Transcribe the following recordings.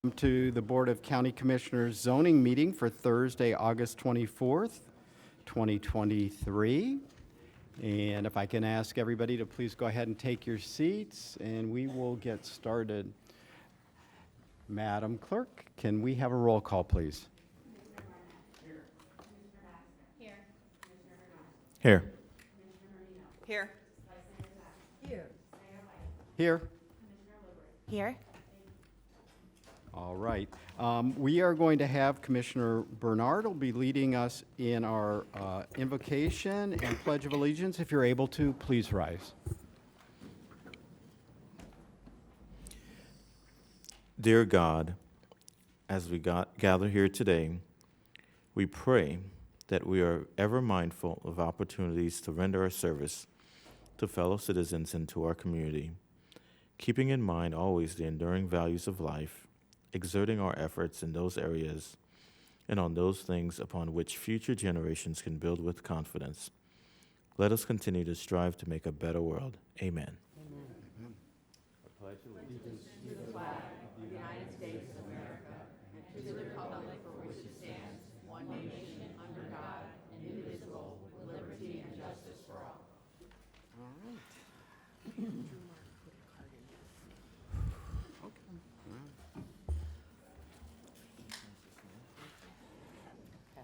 Welcome to the Board of County Commissioners zoning meeting for Thursday, August 24th, 2023. And if I can ask everybody to please go ahead and take your seats and we will get started. Madam Clerk, can we have a roll call, please? Here. Here. Here. Here. All right. We are going to have Commissioner Bernard will be leading us in our invocation and Pledge of Allegiance. If you're able to, please rise. Dear God, as we gather here today, we pray that we are ever mindful of opportunities to render our service to fellow citizens and to our community, keeping in mind always the enduring values of life, exerting our efforts in those areas and on those things upon which future generations can build with confidence. Let us continue to strive to make a better world. Amen. Amen. I pledge allegiance To the flag of the United States of America and to the republic for which it stands, one nation, under God, indivisible, with liberty and justice for all.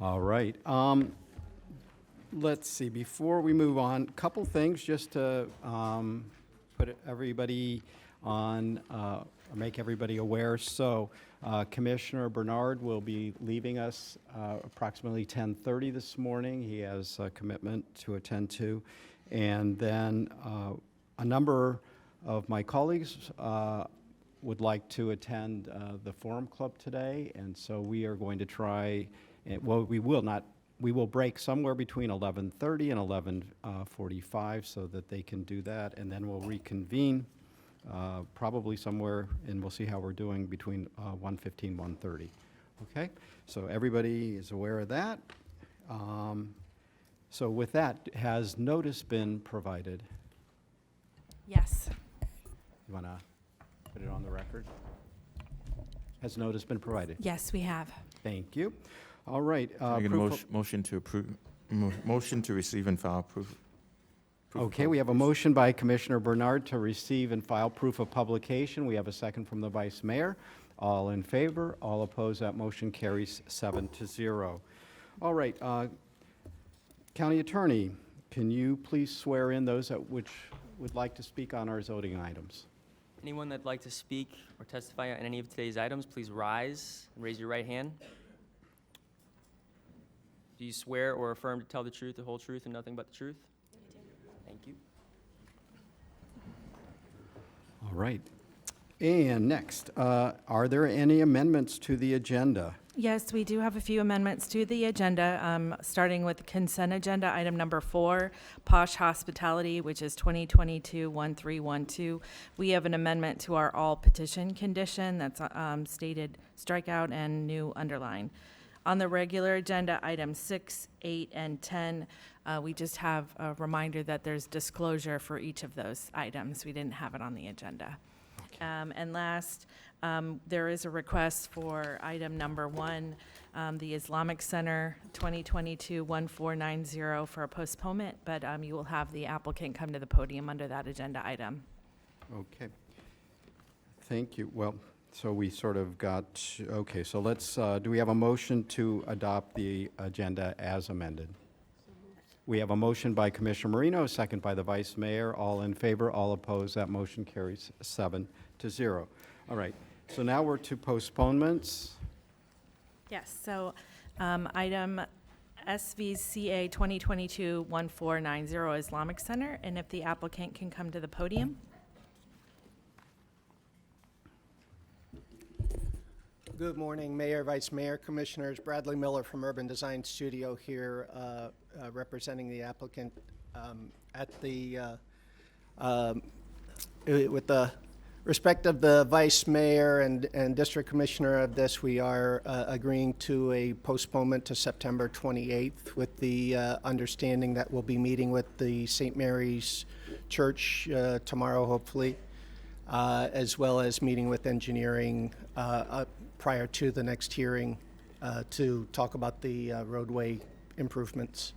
All right. Let's see, before we move on, couple things just to put everybody on, make everybody aware. So Commissioner Bernard will be leaving us approximately 10:30 this morning. He has a commitment to attend to. And then a number of my colleagues would like to attend the Forum Club today. And so we are going to try, well, we will break somewhere between 11:30 and 11:45 so that they can do that, and then we'll reconvene probably somewhere, and we'll see how we're doing between 1:15, 1:30. Okay, so everybody is aware of that. So with that, has notice been provided? Yes. You want to put it on the record? Has notice been provided? Yes, we have. Thank you. All right. Make a proof of- motion to approve, motion to receive and file proof. Okay, we have a motion by Commissioner Bernard to receive and file proof of publication. We have a second from the Vice Mayor. All in favor, all opposed, that motion carries 7-0. All right, County Attorney, can you please swear in those that which would like to speak on our zoning items? Anyone that'd like to speak or testify on any of today's items, please rise and raise your right hand. Do you swear or affirm to tell the truth, the whole truth, and nothing but the truth? Thank you. All right. And next, are there any amendments to the agenda? Yes, we do have a few amendments to the agenda, starting with consent agenda, item number 4, Posh Hospitality, which is 2022-1312. We have an amendment to our all petition condition that's stated strikeout and new underline. On the regular agenda, items 6, 8, and 10, we just have a reminder that there's disclosure for each of those items. We didn't have it on the agenda. And last, there is a request for item number 1, the Islamic Center 2022-1490 for a postponement, but you will have the applicant come to the podium under that agenda item. Okay. Thank you. Well, so we sort of got, okay, so let's, do we have a motion to adopt the agenda as amended? We have a motion by Commissioner Marino, a second by the Vice Mayor. All in favor, all opposed, that motion carries 7-0. All right, so now we're to postponements. Yes, so item SVCA 2022-1490 Islamic Center, and if the applicant can come to the podium. Good morning, Mayor, Vice Mayor, Commissioners. Bradley Miller from Urban Design Studio here, representing the applicant with the respect of the Vice Mayor and District Commissioner of this, we are agreeing to a postponement to September 28th with the understanding that we'll be meeting with the St. Mary's Church tomorrow, hopefully. as well as meeting with engineering prior to the next hearing to talk about the roadway improvements.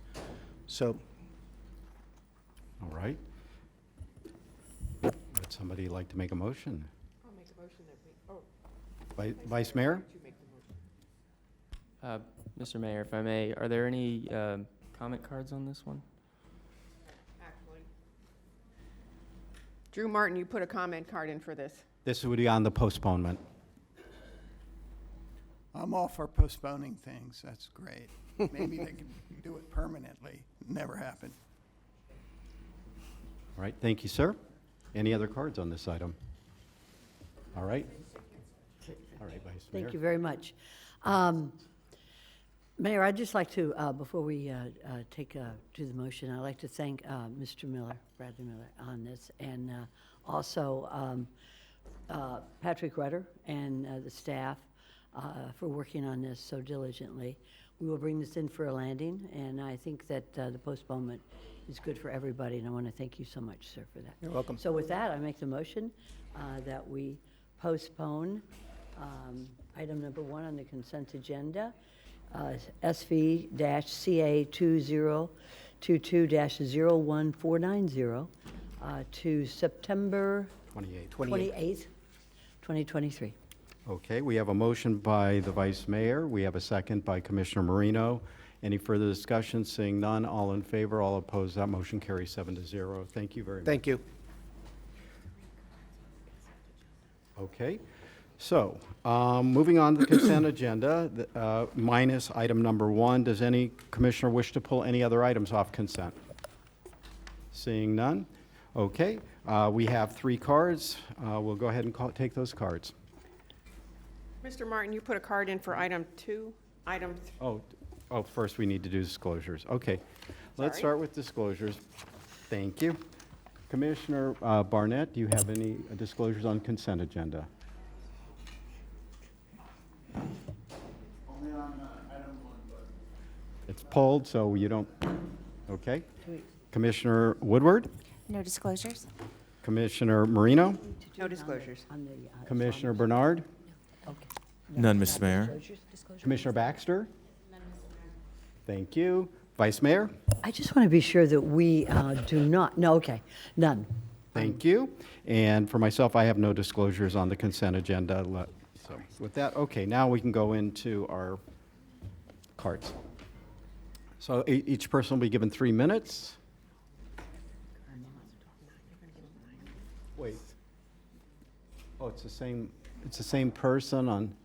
So, All right. Would somebody like to make a motion? I'll make a motion that we, Vice Mayor? Mr. Mayor, if I may, are there any comment cards on this one? actually. Drew Martin, you put a comment card in for this. This would be on the postponement. I'm all for postponing things. That's great. Maybe they can do it permanently. Never happened. All right, thank you, sir. Any other cards on this item? All right. All right, Vice Mayor. Thank you very much. Mayor, I'd just like to, before we do the motion, I'd like to thank Mr. Miller, Bradley Miller, on this, and also Patrick Rutter and the staff for working on this so diligently. We will bring this in for a landing, and I think that the postponement is good for everybody, and I want to thank you so much, sir, for that. you're welcome. So with that, I make the motion that we postpone item number 1 on the consent agenda, SV-CA 2022-01490, to September 28. 28th, 2023. Okay, we have a motion by the Vice Mayor. We have a second by Commissioner Marino. Any further discussion? Seeing none, all in favor, all opposed, that motion carries 7-0. Thank you very much. Thank you. Okay, so, moving on to the consent agenda, minus item number 1. Does any commissioner wish to pull any other items off consent? Seeing none? Okay, we have 3 cards. We'll go ahead and take those cards. Mr. Martin, you put a card in for item 2, item, Oh, first we need to do disclosures. Okay, let's Sorry. start with disclosures. Thank you. Commissioner Barnett, do you have any disclosures on consent agenda? Only on item 1, but. It's pulled, so you don't, okay. Commissioner Woodward, No disclosures? Commissioner Marino, no disclosures. On the, Commissioner Bernard, okay. None, Mr. Mayor. Commissioner Baxter? Thank you. Vice Mayor? I just want to be sure that we do not, no, okay, none. Thank you. And for myself, I have no disclosures on the consent agenda. So with that, okay, now we can go into our cards. So each person will be given 3 minutes. Wait. Oh, it's the same person on,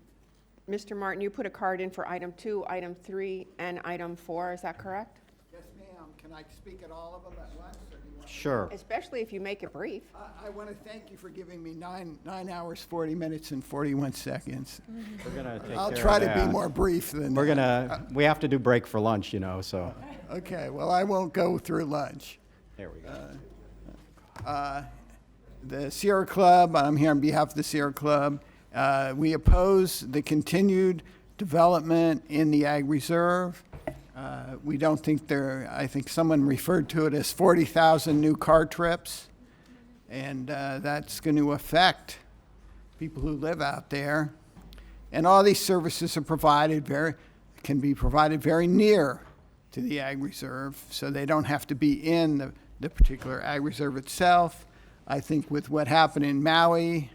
Mr. Martin, you put a card in for item 2, item 3, and item 4, is that correct? Yes, ma'am. Can I speak at all of them at once? Or do you want sure. Especially if you make it brief. I want to thank you for giving me 9 hours, 40 minutes, and 41 seconds. We're gonna take I'll care try of to be that. more brief than We're that. we have to do break for lunch, you know, so. Okay, well, I won't go through lunch. There we go. The Sierra Club, I'm here on behalf of the Sierra Club. We oppose the continued development in the Ag Reserve. We don't think I think someone referred to it as 40,000 new car trips. And that's going to affect people who live out there. And all these services are can be provided very near to the Ag Reserve, so they don't have to be in the particular Ag Reserve itself. I think with what happened in Maui,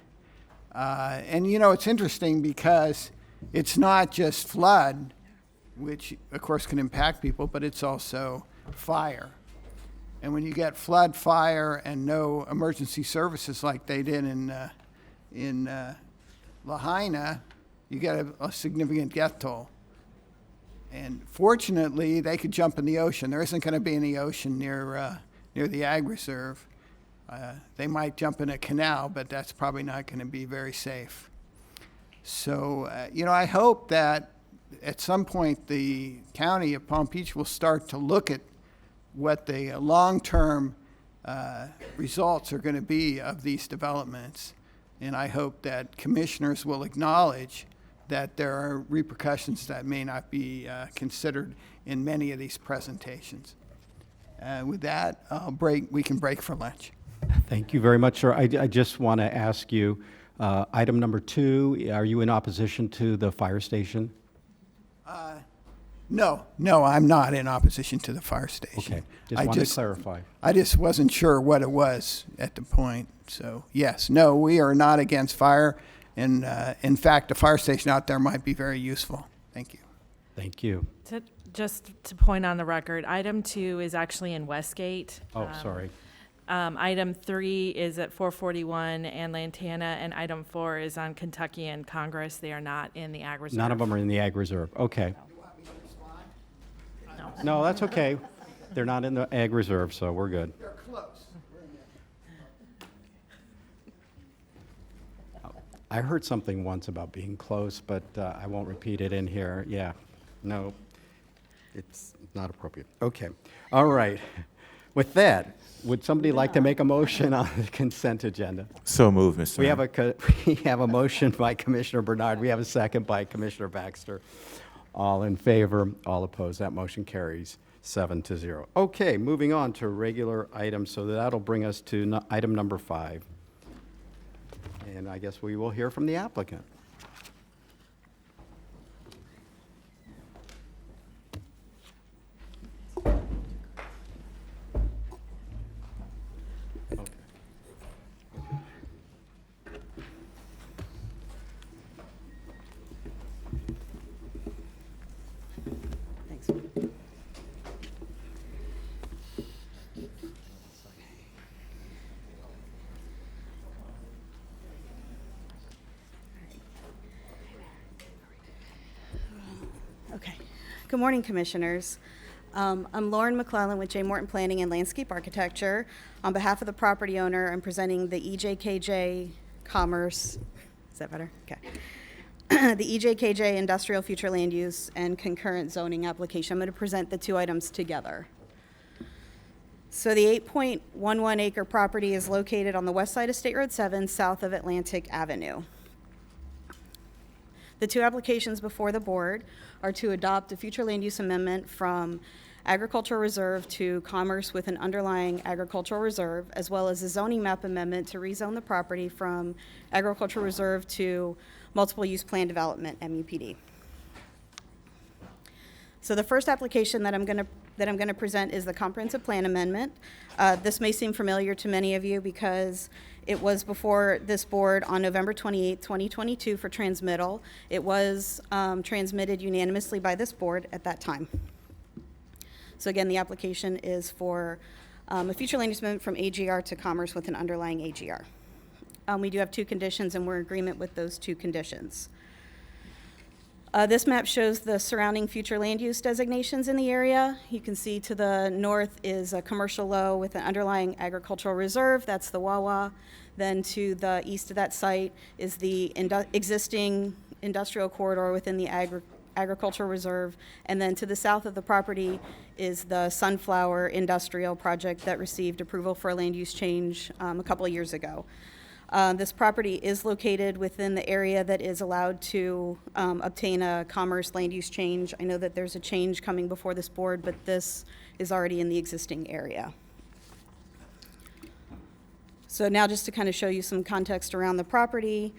and you know, it's interesting because it's not just flood, which of course can impact people, but it's also fire. And when you get flood, fire, and no emergency services like they did in Lahaina, you get a significant death toll. And fortunately, they could jump in the ocean. There isn't going to be any ocean near the Ag Reserve. They might jump in a canal, but that's probably not going to be very safe. So, you know, I hope that at some point the county of Palm Beach will start to look at what the long-term results are going to be of these developments. And I hope that commissioners will acknowledge that there are repercussions that may not be considered in many of these presentations. With that, we can break for lunch. Thank you very much, sir. I just want to ask you, item number 2, are you in opposition to the fire station? No, I'm not in opposition to the fire station. Okay, just I wanted to clarify. I just wasn't sure what it was at the point. So, yes, no, we are not against fire. And in fact, a fire station out there might be very useful. Thank you. Thank you. Just to point on the record, item 2 is actually in Westgate. Oh, sorry. Item 3 is at 441 and Lantana, and item 4 is on Kentucky and Congress. They are not in the Ag Reserve. None of them are in the Ag Reserve. Okay. No. No, that's okay. They're not in the Ag Reserve, so we're good. They're close. I heard something once about being close, but I won't repeat it in here. Yeah, no, it's not appropriate. Okay, all right. With that, would somebody like to make a motion on the consent agenda? So moved, Mr. We Mayor. we have a motion by Commissioner Bernard. We have a second by Commissioner Baxter. All in favor, all opposed. That motion carries 7-0. Okay, moving on to regular items. So that'll bring us to item number 5. And I guess we will hear from the applicant. Thanks. Okay. Good morning, Commissioners. I'm Lauren McClellan with J. Morton Planning and Landscape Architecture. On behalf of the property owner, I'm presenting the EJKJ Commerce, is that better? Okay. The EJKJ Industrial Future Land Use and Concurrent Zoning Application. I'm going to present the two items together. So the 8.11 acre property is located on the west side of State Road 7, south of Atlantic Avenue. The two applications before the board are to adopt a future land use amendment from agricultural reserve to commerce with an underlying agricultural reserve, as well as a zoning map amendment to rezone the property from agricultural reserve to multiple use plan development, MUPD. So the first application that I'm going to present is the comprehensive plan amendment. This may seem familiar to many of you because it was before this board on November 28, 2022 for transmittal. It was transmitted unanimously by this board at that time. So again, the application is for a future land use amendment from AGR to commerce with an underlying AGR. We do have two conditions, and we're in agreement with those two conditions. This map shows the surrounding future land use designations in the area. You can see to the north is a commercial low with an underlying agricultural reserve. That's the Wawa. Then to the east of that site is the existing industrial corridor within the agricultural reserve. And then to the south of the property is the Sunflower Industrial Project that received approval for a land use change a couple of years ago. This property is located within the area that is allowed to obtain a commerce land use change. I know that there's a change coming before this board, but this is already in the existing area. So now just to kind of show you some context around the property.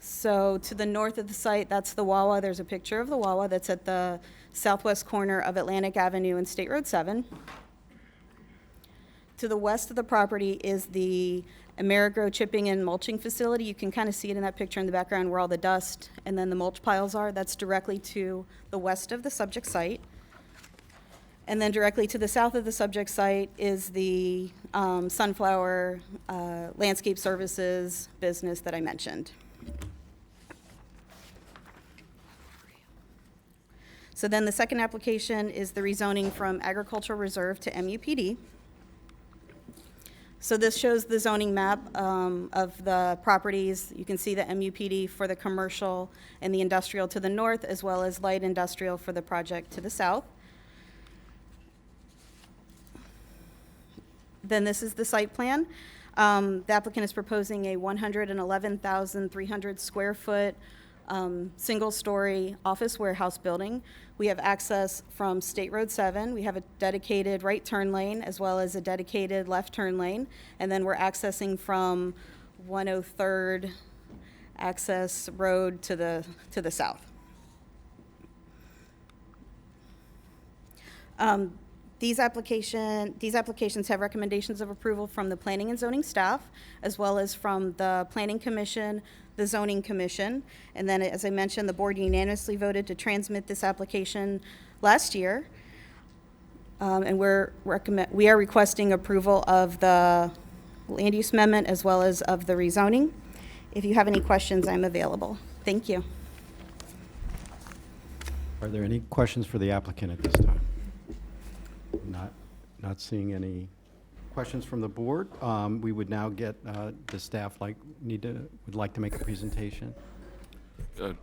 So to the north of the site, that's the Wawa. There's a picture of the Wawa that's at the southwest corner of Atlantic Avenue and State Road 7. To the west of the property is the Amerigro chipping and mulching facility. You can kind of see it in that picture in the background where all the dust and then the mulch piles are. That's directly to the west of the subject site. And then directly to the south of the subject site is the Sunflower Landscape Services business that I mentioned. So then the second application is the rezoning from agricultural reserve to MUPD. So this shows the zoning map of the properties. You can see the MUPD for the commercial and the industrial to the north, as well as light industrial for the project to the south. Then this is the site plan. The applicant is proposing a 111,300 square foot single-story office warehouse building. We have access from State Road 7. We have a dedicated right turn lane as well as a dedicated left turn lane. And then we're accessing from 103rd Access Road to the south. These applications have recommendations of approval from the Planning and Zoning staff, as well as from the Planning Commission, the Zoning Commission. And then, as I mentioned, the board unanimously voted to transmit this application last year. And we are requesting approval of the land use amendment as well as of the rezoning. If you have any questions, I'm available. Thank you. Are there any questions for the applicant at this time? Not seeing any questions from the board. We would now get the staff would like to make a presentation.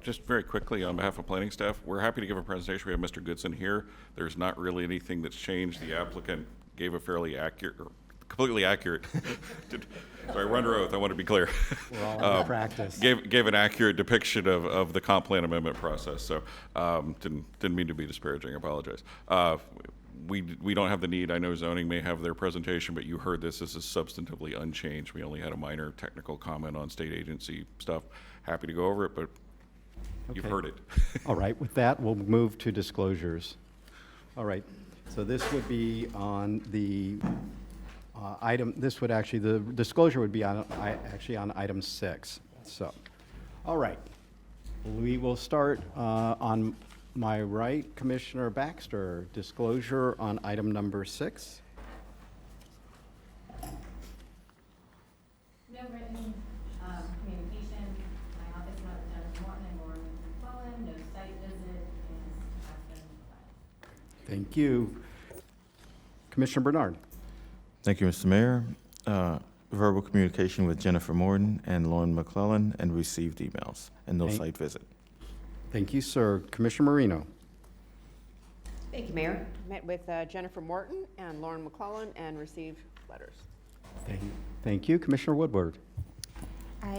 Just very quickly, on behalf of planning staff, we're happy to give a presentation. We have Mr. Goodson here. There's not really anything that's changed. The applicant gave a fairly accurate, or completely accurate, sorry, we're under oath, I want to be clear. We're all out of practice. Gave an accurate depiction of the comp plan amendment process, so didn't mean to be disparaging, I apologize. We don't have the need. I know zoning may have their presentation, but you heard this is substantively unchanged. We only had a minor technical comment on state agency stuff. Happy to go over it, but you've heard it. All right, with that, we'll move to disclosures. All right, so this would be on the item, the disclosure would be on, actually on item 6. So, all right, we will start on my right, Commissioner Baxter, disclosure on item number 6. No written communication. My office met with Jennifer Morton and Lauren McClellan. No site visit, and has been provided. Thank you. Commissioner Bernard. Thank you, Mr. Mayor. Verbal communication with Jennifer Morton and Lauren McClellan and received emails and no site visit. Thank you, sir. Commissioner Marino. Thank you, Mayor. Met with Jennifer Morton and Lauren McClellan and received letters. Thank you. Commissioner Woodward.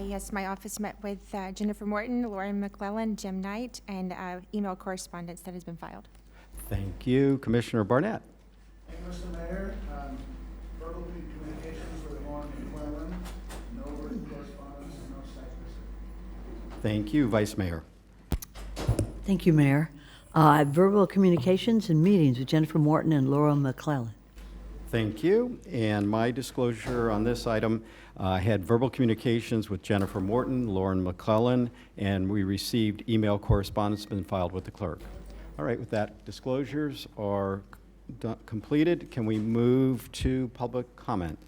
Yes, my office met with Jennifer Morton, Lauren McClellan, Jim Knight, and email correspondence that has been filed. Thank you. Commissioner Barnett. Thank you, Mr. Mayor. Verbal communications with Lauren McClellan, no written correspondence, and no site visit. Thank you. Vice Mayor. Thank you, Mayor. Verbal communications and meetings with Jennifer Morton and Laura McClellan. Thank you. And my disclosure on this item, I had verbal communications with Jennifer Morton, Lauren McClellan, and we received email correspondence been filed with the clerk. All right, with that, disclosures are completed. Can we move to public comment?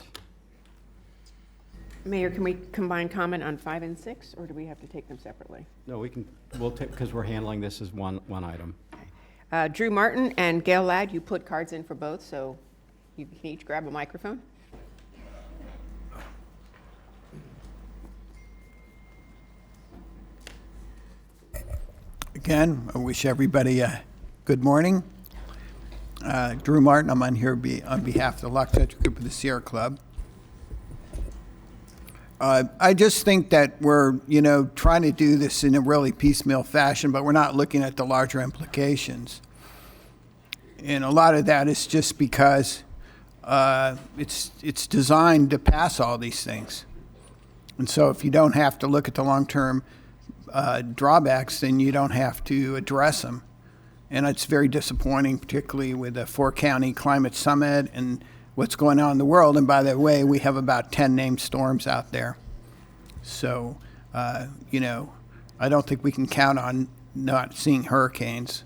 Mayor, can we combine comment on 5 and 6, or do we have to take them separately? No, we'll take, because we're handling this as one item. Drew Martin and Gail Ladd, you put cards in for both, so you can each grab a microphone. Again, I wish everybody a good morning. Drew Martin, I'm on here on behalf of the Lock Touch Group of the Sierra Club. I just think that we're, trying to do this in a really piecemeal fashion, but we're not looking at the larger implications. And a lot of that is just because it's designed to pass all these things. And so if you don't have to look at the long-term drawbacks, then you don't have to address them. And it's very disappointing, particularly with the 4-county climate summit and what's going on in the world. And by the way, we have about 10 named storms out there. So, I don't think we can count on not seeing hurricanes.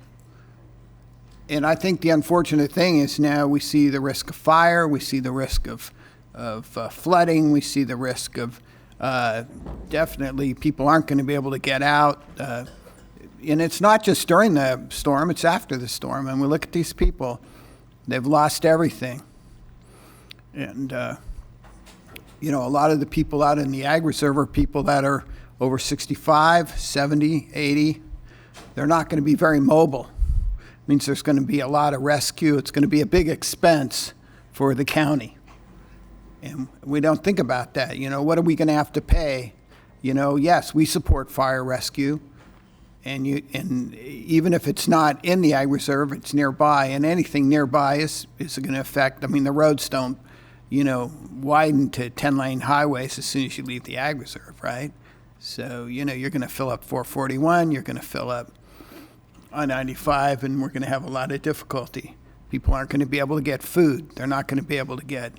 And I think the unfortunate thing is now we see the risk of fire, we see the risk of flooding, we see the risk of definitely people aren't going to be able to get out. And it's not just during the storm, it's after the storm. And we look at these people, they've lost everything. And, a lot of the people out in the ag reserve are people that are over 65, 70, 80. They're not going to be very mobile. It means there's going to be a lot of rescue. It's going to be a big expense for the county. And we don't think about that. What are we going to have to pay? Yes, we support fire rescue. And even if it's not in the ag reserve, it's nearby, and anything nearby is going to affect, I mean, the roads don't, widen to 10-lane highways as soon as you leave the ag reserve, right? So, you're going to fill up 441, you're going to fill up I-95, and we're going to have a lot of difficulty. People aren't going to be able to get food. They're not going to be able to get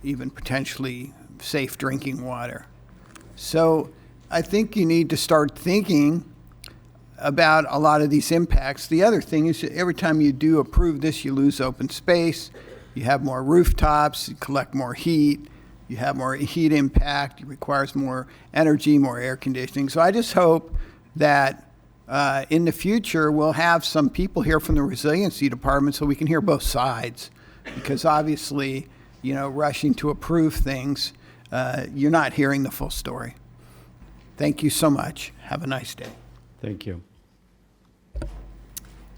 even potentially safe drinking water. So I think you need to start thinking about a lot of these impacts. The other thing is that every time you do approve this, you lose open space, you have more rooftops, you collect more heat, you have more heat impact, it requires more energy, more air conditioning. So I just hope that in the future we'll have some people here from the resiliency department so we can hear both sides. Because obviously, rushing to approve things, you're not hearing the full story. Thank you so much. Have a nice day. Thank you.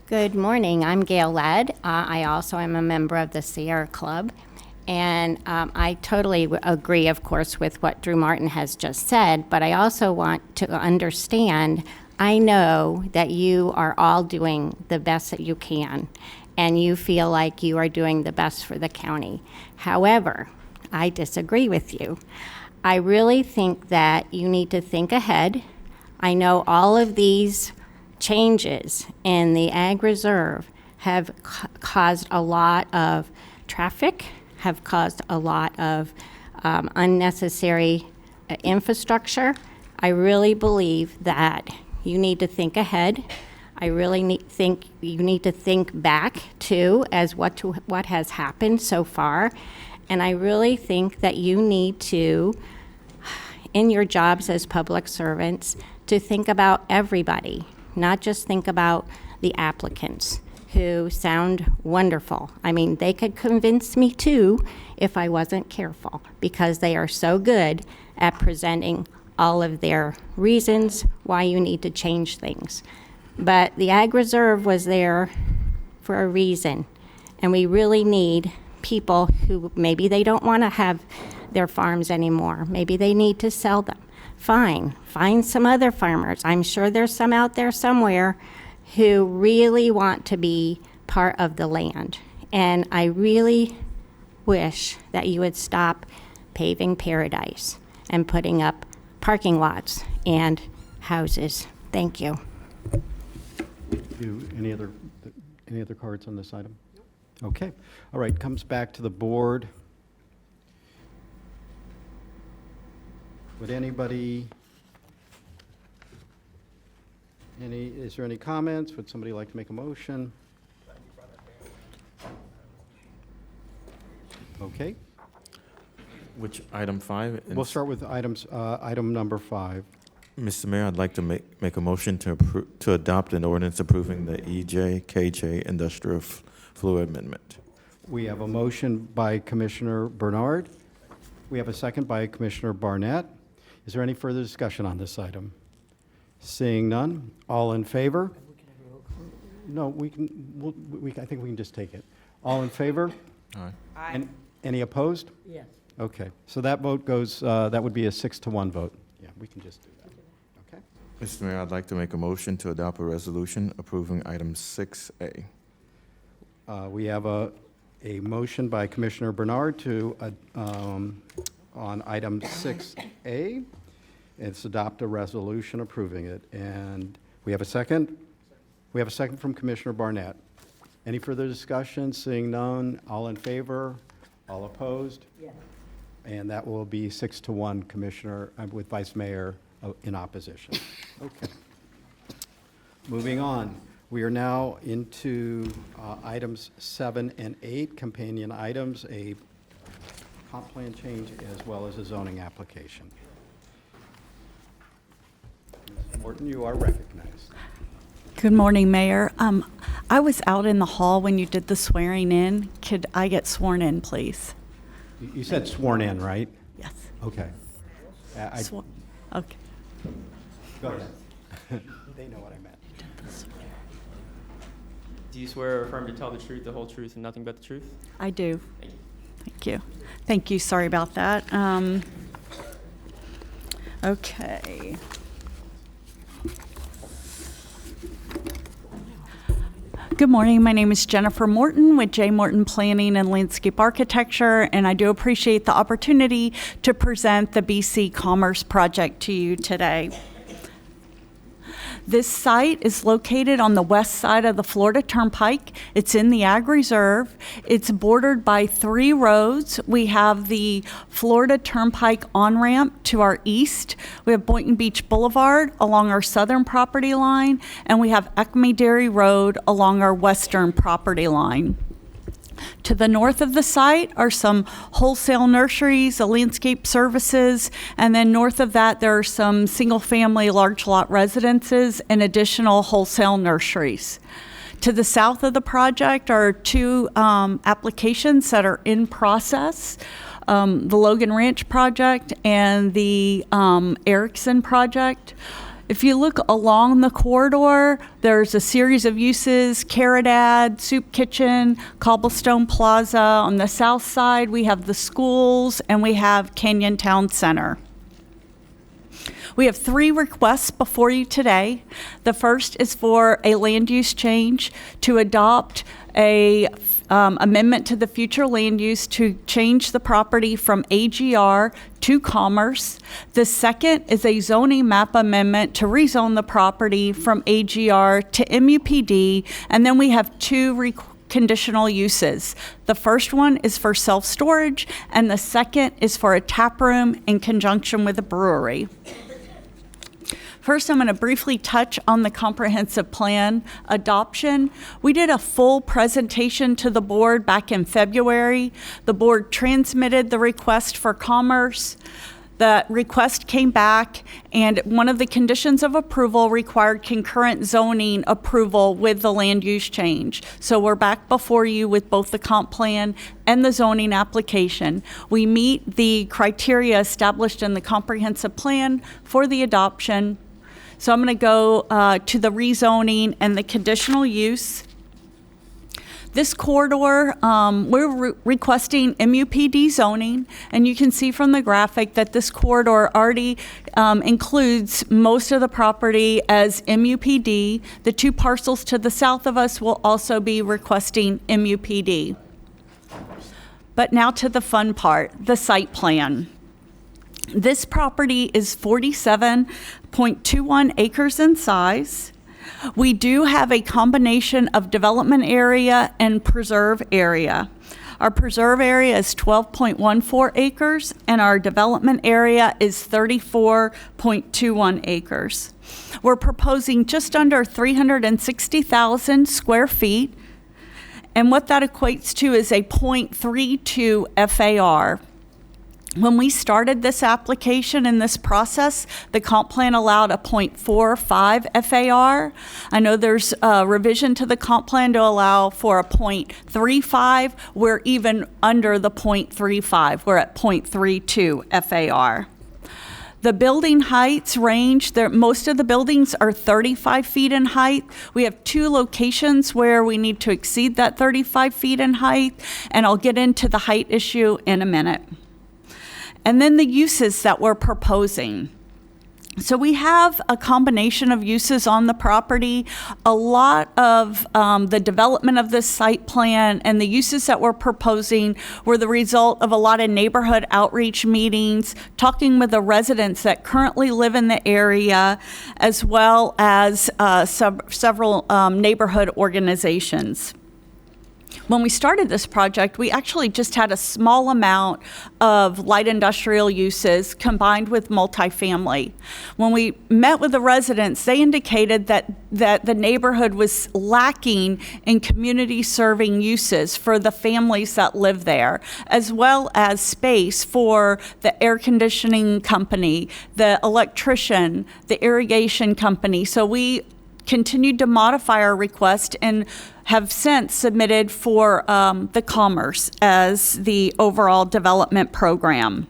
Good morning. I'm Gail Ladd. I also am a member of the Sierra Club. And I totally agree, of course, with what Drew Martin has just said, but I also want to understand, I know that you are all doing the best that you can, and you feel like you are doing the best for the county. However, I disagree with you. I really think that you need to think ahead. I know all of these changes in the ag reserve have caused a lot of traffic, have caused a lot of unnecessary infrastructure. I really believe that you need to think ahead. I really think you need to think back too as what has happened so far. And I really think that you need to, in your jobs as public servants, to think about everybody, not just think about the applicants who sound wonderful. I mean, they could convince me too if I wasn't careful, because they are so good at presenting all of their reasons why you need to change things. But the Ag Reserve was there for a reason, and we really need people who maybe they don't want to have their farms anymore. Maybe they need to sell them. Fine, find some other farmers. I'm sure there's some out there somewhere who really want to be part of the land. And I really wish that you would stop paving paradise and putting up parking lots and houses. Thank you. Any other cards on this item? Okay. All right, comes back to the board. Would anybody, is there any comments? Would somebody like to make a motion? Okay, Which item 5? we'll start with item number 5. Mr. Mayor, I'd like to make a motion to adopt an ordinance approving the EJ/KJ Industrial Fluid Amendment. We have a motion by Commissioner Bernard. We have a second by Commissioner Barnett. Is there any further discussion on this item? Seeing none, all in favor? No, I think we can just take it. All in favor? Aye. And any opposed? Yes. Okay, so that vote goes, that would be a 6-1 vote. Yeah, we can just do that. Okay. Mr. Mayor, I'd like to make a motion to adopt a resolution approving item 6A. We have a motion by Commissioner Bernard to, on item 6A, it's adopt a resolution approving it. And we have a second? We have a second from Commissioner Barnett. Any further discussion? Seeing none, all in favor? All opposed? Yes. And that will be 6-1, Commissioner, with Vice Mayor in opposition. Okay. Moving on. We are now into items 7 and 8, companion items, a comp plan change as well as a zoning application. Ms. Morton, you are recognized. Good morning, Mayor. I was out in the hall when you did the swearing in. Could I get sworn in, please? You said sworn in, right? Yes. Okay. Okay. Go ahead. They know what I meant. Do you swear or affirm to tell the truth, the whole truth, and nothing but the truth? I do. Thank you. Thank you. Thank you. Sorry about that. Okay. Good morning. My name is Jennifer Morton with J. Morton Planning and Landscape Architecture, and I do appreciate the opportunity to present the BC Commerce Project to you today. This site is located on the west side of the Florida Turnpike. It's in the Ag Reserve. It's bordered by 3 roads. We have the Florida Turnpike on-ramp to our east. We have Boynton Beach Boulevard along our southern property line, and we have Acme Dairy Road along our western property line. To the north of the site are some wholesale nurseries, a landscape services, and then north of that there are some single-family large lot residences and additional wholesale nurseries. To the south of the project are 2 applications that are in process. The Logan Ranch project and the Erickson project. If you look along the corridor, there's a series of uses: Caridad, Soup Kitchen, Cobblestone Plaza. On the south side, we have the schools, and we have Canyon Town Center. We have 3 requests before you today. The first is for a land use change to adopt a amendment to the future land use to change the property from AGR to commerce. The second is a zoning map amendment to rezone the property from AGR to MUPD. And then we have 2 conditional uses. The first one is for self-storage, and the second is for a tap room in conjunction with a brewery. First, I'm going to briefly touch on the comprehensive plan adoption. We did a full presentation to the board back in February. The board transmitted the request for commerce. The request came back, and one of the conditions of approval required concurrent zoning approval with the land use change. So we're back before you with both the comp plan and the zoning application. We meet the criteria established in the comprehensive plan for the adoption. So I'm going to go to the rezoning and the conditional use. This corridor, we're requesting MUPD zoning, and you can see from the graphic that this corridor already includes most of the property as MUPD. The 2 parcels to the south of us will also be requesting MUPD. But now to the fun part, the site plan. This property is 47.21 acres in size. We do have a combination of development area and preserve area. Our preserve area is 12.14 acres, and our development area is 34.21 acres. We're proposing just under 360,000 square feet, and what that equates to is a 0.32 FAR. When we started this application and this process, the comp plan allowed a 0.45 FAR. I know there's a revision to the comp plan to allow for a 0.35. We're even under the 0.35. We're at 0.32 FAR. The building heights range, most of the buildings are 35 feet in height. We have 2 locations where we need to exceed that 35 feet in height, and I'll get into the height issue in a minute. And then the uses that we're proposing. So we have a combination of uses on the property. A lot of the development of this site plan and the uses that we're proposing were the result of a lot of neighborhood outreach meetings, talking with the residents that currently live in the area, as well as several neighborhood organizations. When we started this project, we actually just had a small amount of light industrial uses combined with multifamily. When we met with the residents, they indicated that the neighborhood was lacking in community-serving uses for the families that live there, as well as space for the air conditioning company, the electrician, the irrigation company. So we continued to modify our request and have since submitted for the commerce as the overall development program.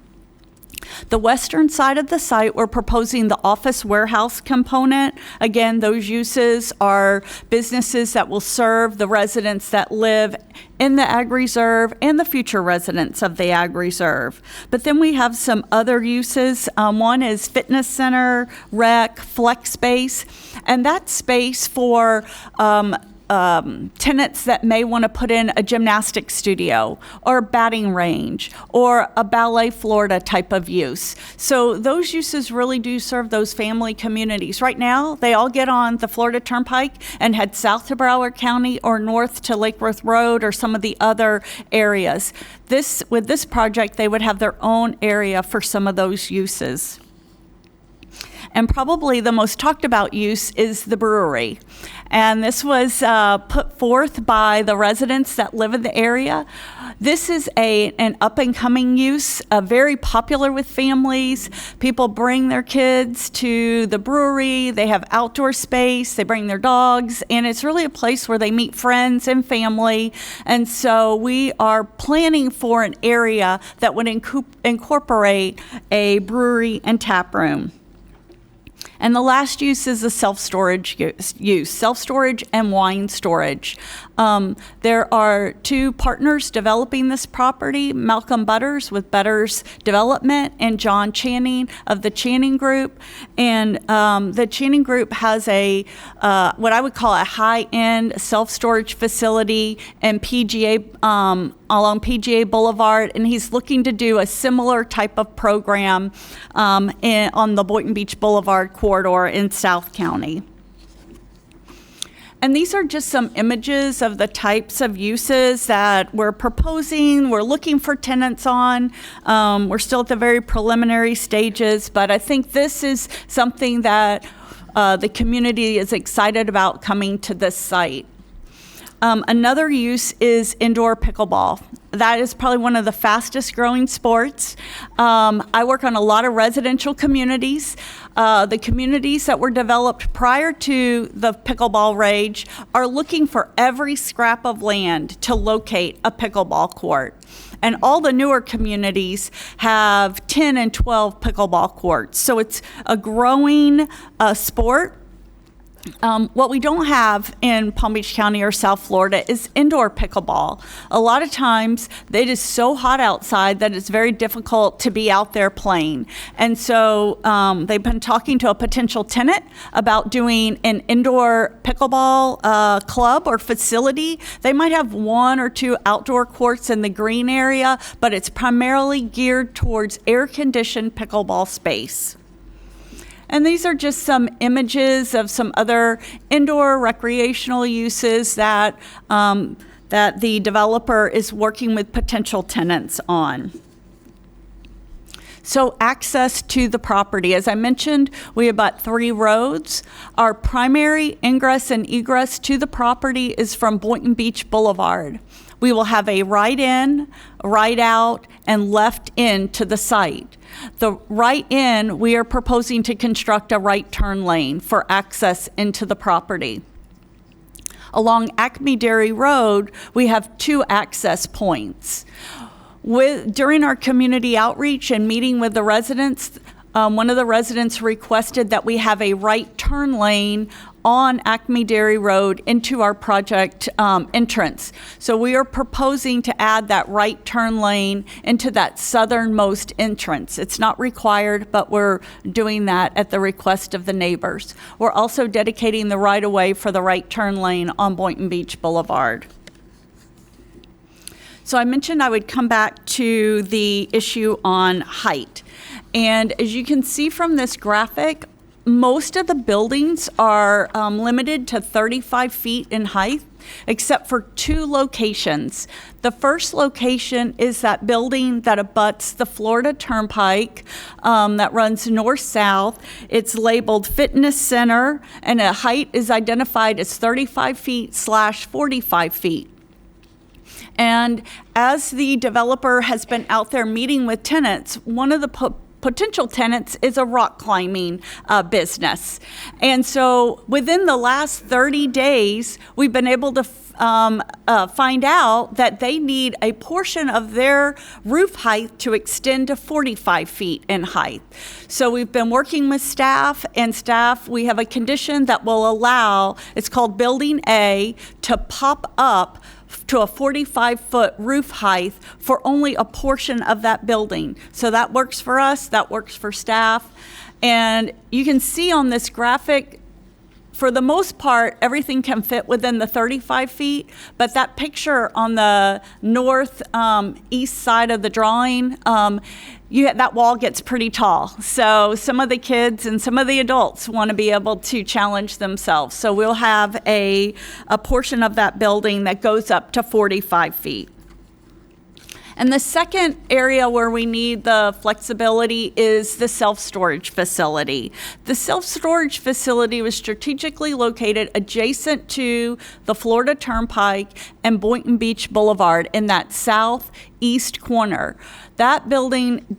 The western side of the site, we're proposing the office warehouse component. Again, those uses are businesses that will serve the residents that live in the Ag Reserve and the future residents of the Ag Reserve. But then we have some other uses. One is fitness center, rec, flex space, and that's space for tenants that may want to put in a gymnastics studio or a batting range or a ballet Florida type of use. So those uses really do serve those family communities. Right now, they all get on the Florida Turnpike and head south to Broward County or north to Lake Worth Road or some of the other areas. With this project, they would have their own area for some of those uses. And probably the most talked about use is the brewery. And this was put forth by the residents that live in the area. This is an up-and-coming use, very popular with families. People bring their kids to the brewery. They have outdoor space. They bring their dogs. And it's really a place where they meet friends and family. And so we are planning for an area that would incorporate a brewery and tap room. And the last use is the self-storage use, self-storage and wine storage. There are two partners developing this property, Malcolm Butters with Butters Development and John Channing of the Channing Group. And the Channing Group has what I would call a high-end self-storage facility in along PGA Boulevard, and he's looking to do a similar type of program on the Boynton Beach Boulevard corridor in South County. And these are just some images of the types of uses that we're proposing, we're looking for tenants on. We're still at the very preliminary stages, but I think this is something that the community is excited about coming to this site. Another use is indoor pickleball. That is probably one of the fastest growing sports. I work on a lot of residential communities. The communities that were developed prior to the pickleball rage are looking for every scrap of land to locate a pickleball court. And all the newer communities have 10 and 12 pickleball courts. So it's a growing sport. What we don't have in Palm Beach County or South Florida is indoor pickleball. A lot of times it is so hot outside that it's very difficult to be out there playing. And so they've been talking to a potential tenant about doing an indoor pickleball club or facility. They might have 1 or 2 outdoor courts in the green area, but it's primarily geared towards air-conditioned pickleball space. And these are just some images of some other indoor recreational uses that the developer is working with potential tenants on. So access to the property. As I mentioned, we have about 3 roads. Our primary ingress and egress to the property is from Boynton Beach Boulevard. We will have a right in, right out, and left in to the site. The right in, we are proposing to construct a right turn lane for access into the property. Along Acme Dairy Road, we have 2 access points. During our community outreach and meeting with the residents, one of the residents requested that we have a right turn lane on Acme Dairy Road into our project entrance. So we are proposing to add that right turn lane into that southernmost entrance. It's not required, but we're doing that at the request of the neighbors. We're also dedicating the right-of-way for the right turn lane on Boynton Beach Boulevard. So I mentioned I would come back to the issue on height. And as you can see from this graphic, most of the buildings are limited to 35 feet in height, except for 2 locations. The first location is that building that abuts the Florida Turnpike that runs north-south. It's labeled Fitness Center, and the height is identified as 35 feet/45 feet. And as the developer has been out there meeting with tenants, one of the potential tenants is a rock climbing business. And so within the last 30 days, we've been able to find out that they need a portion of their roof height to extend to 45 feet in height. So we've been working with staff, we have a condition that will allow, it's called Building A, to pop up to a 45-foot roof height for only a portion of that building. So that works for us, that works for staff. And you can see on this graphic for the most part, everything can fit within the 35 feet, but that picture on the north east side of the drawing, that wall gets pretty tall. So some of the kids and some of the adults want to be able to challenge themselves. So we'll have a portion of that building that goes up to 45 feet. And the second area where we need the flexibility is the self-storage facility. The self-storage facility was strategically located adjacent to the Florida Turnpike and Boynton Beach Boulevard in that southeast corner. That building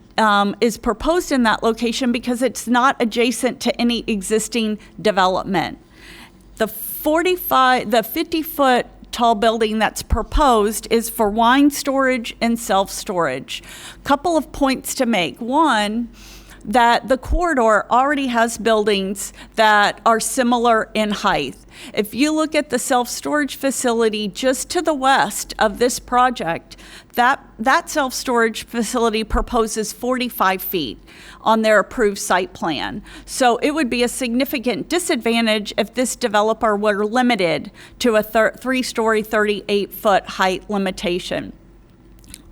is proposed in that location because it's not adjacent to any existing development. The 50-foot tall building that's proposed is for wine storage and self-storage. Couple of points to make. One, that the corridor already has buildings that are similar in height. If you look at the self-storage facility just to the west of this project, that self-storage facility proposes 45 feet on their approved site plan. So it would be a significant disadvantage if this developer were limited to a 3-story, 38-foot height limitation.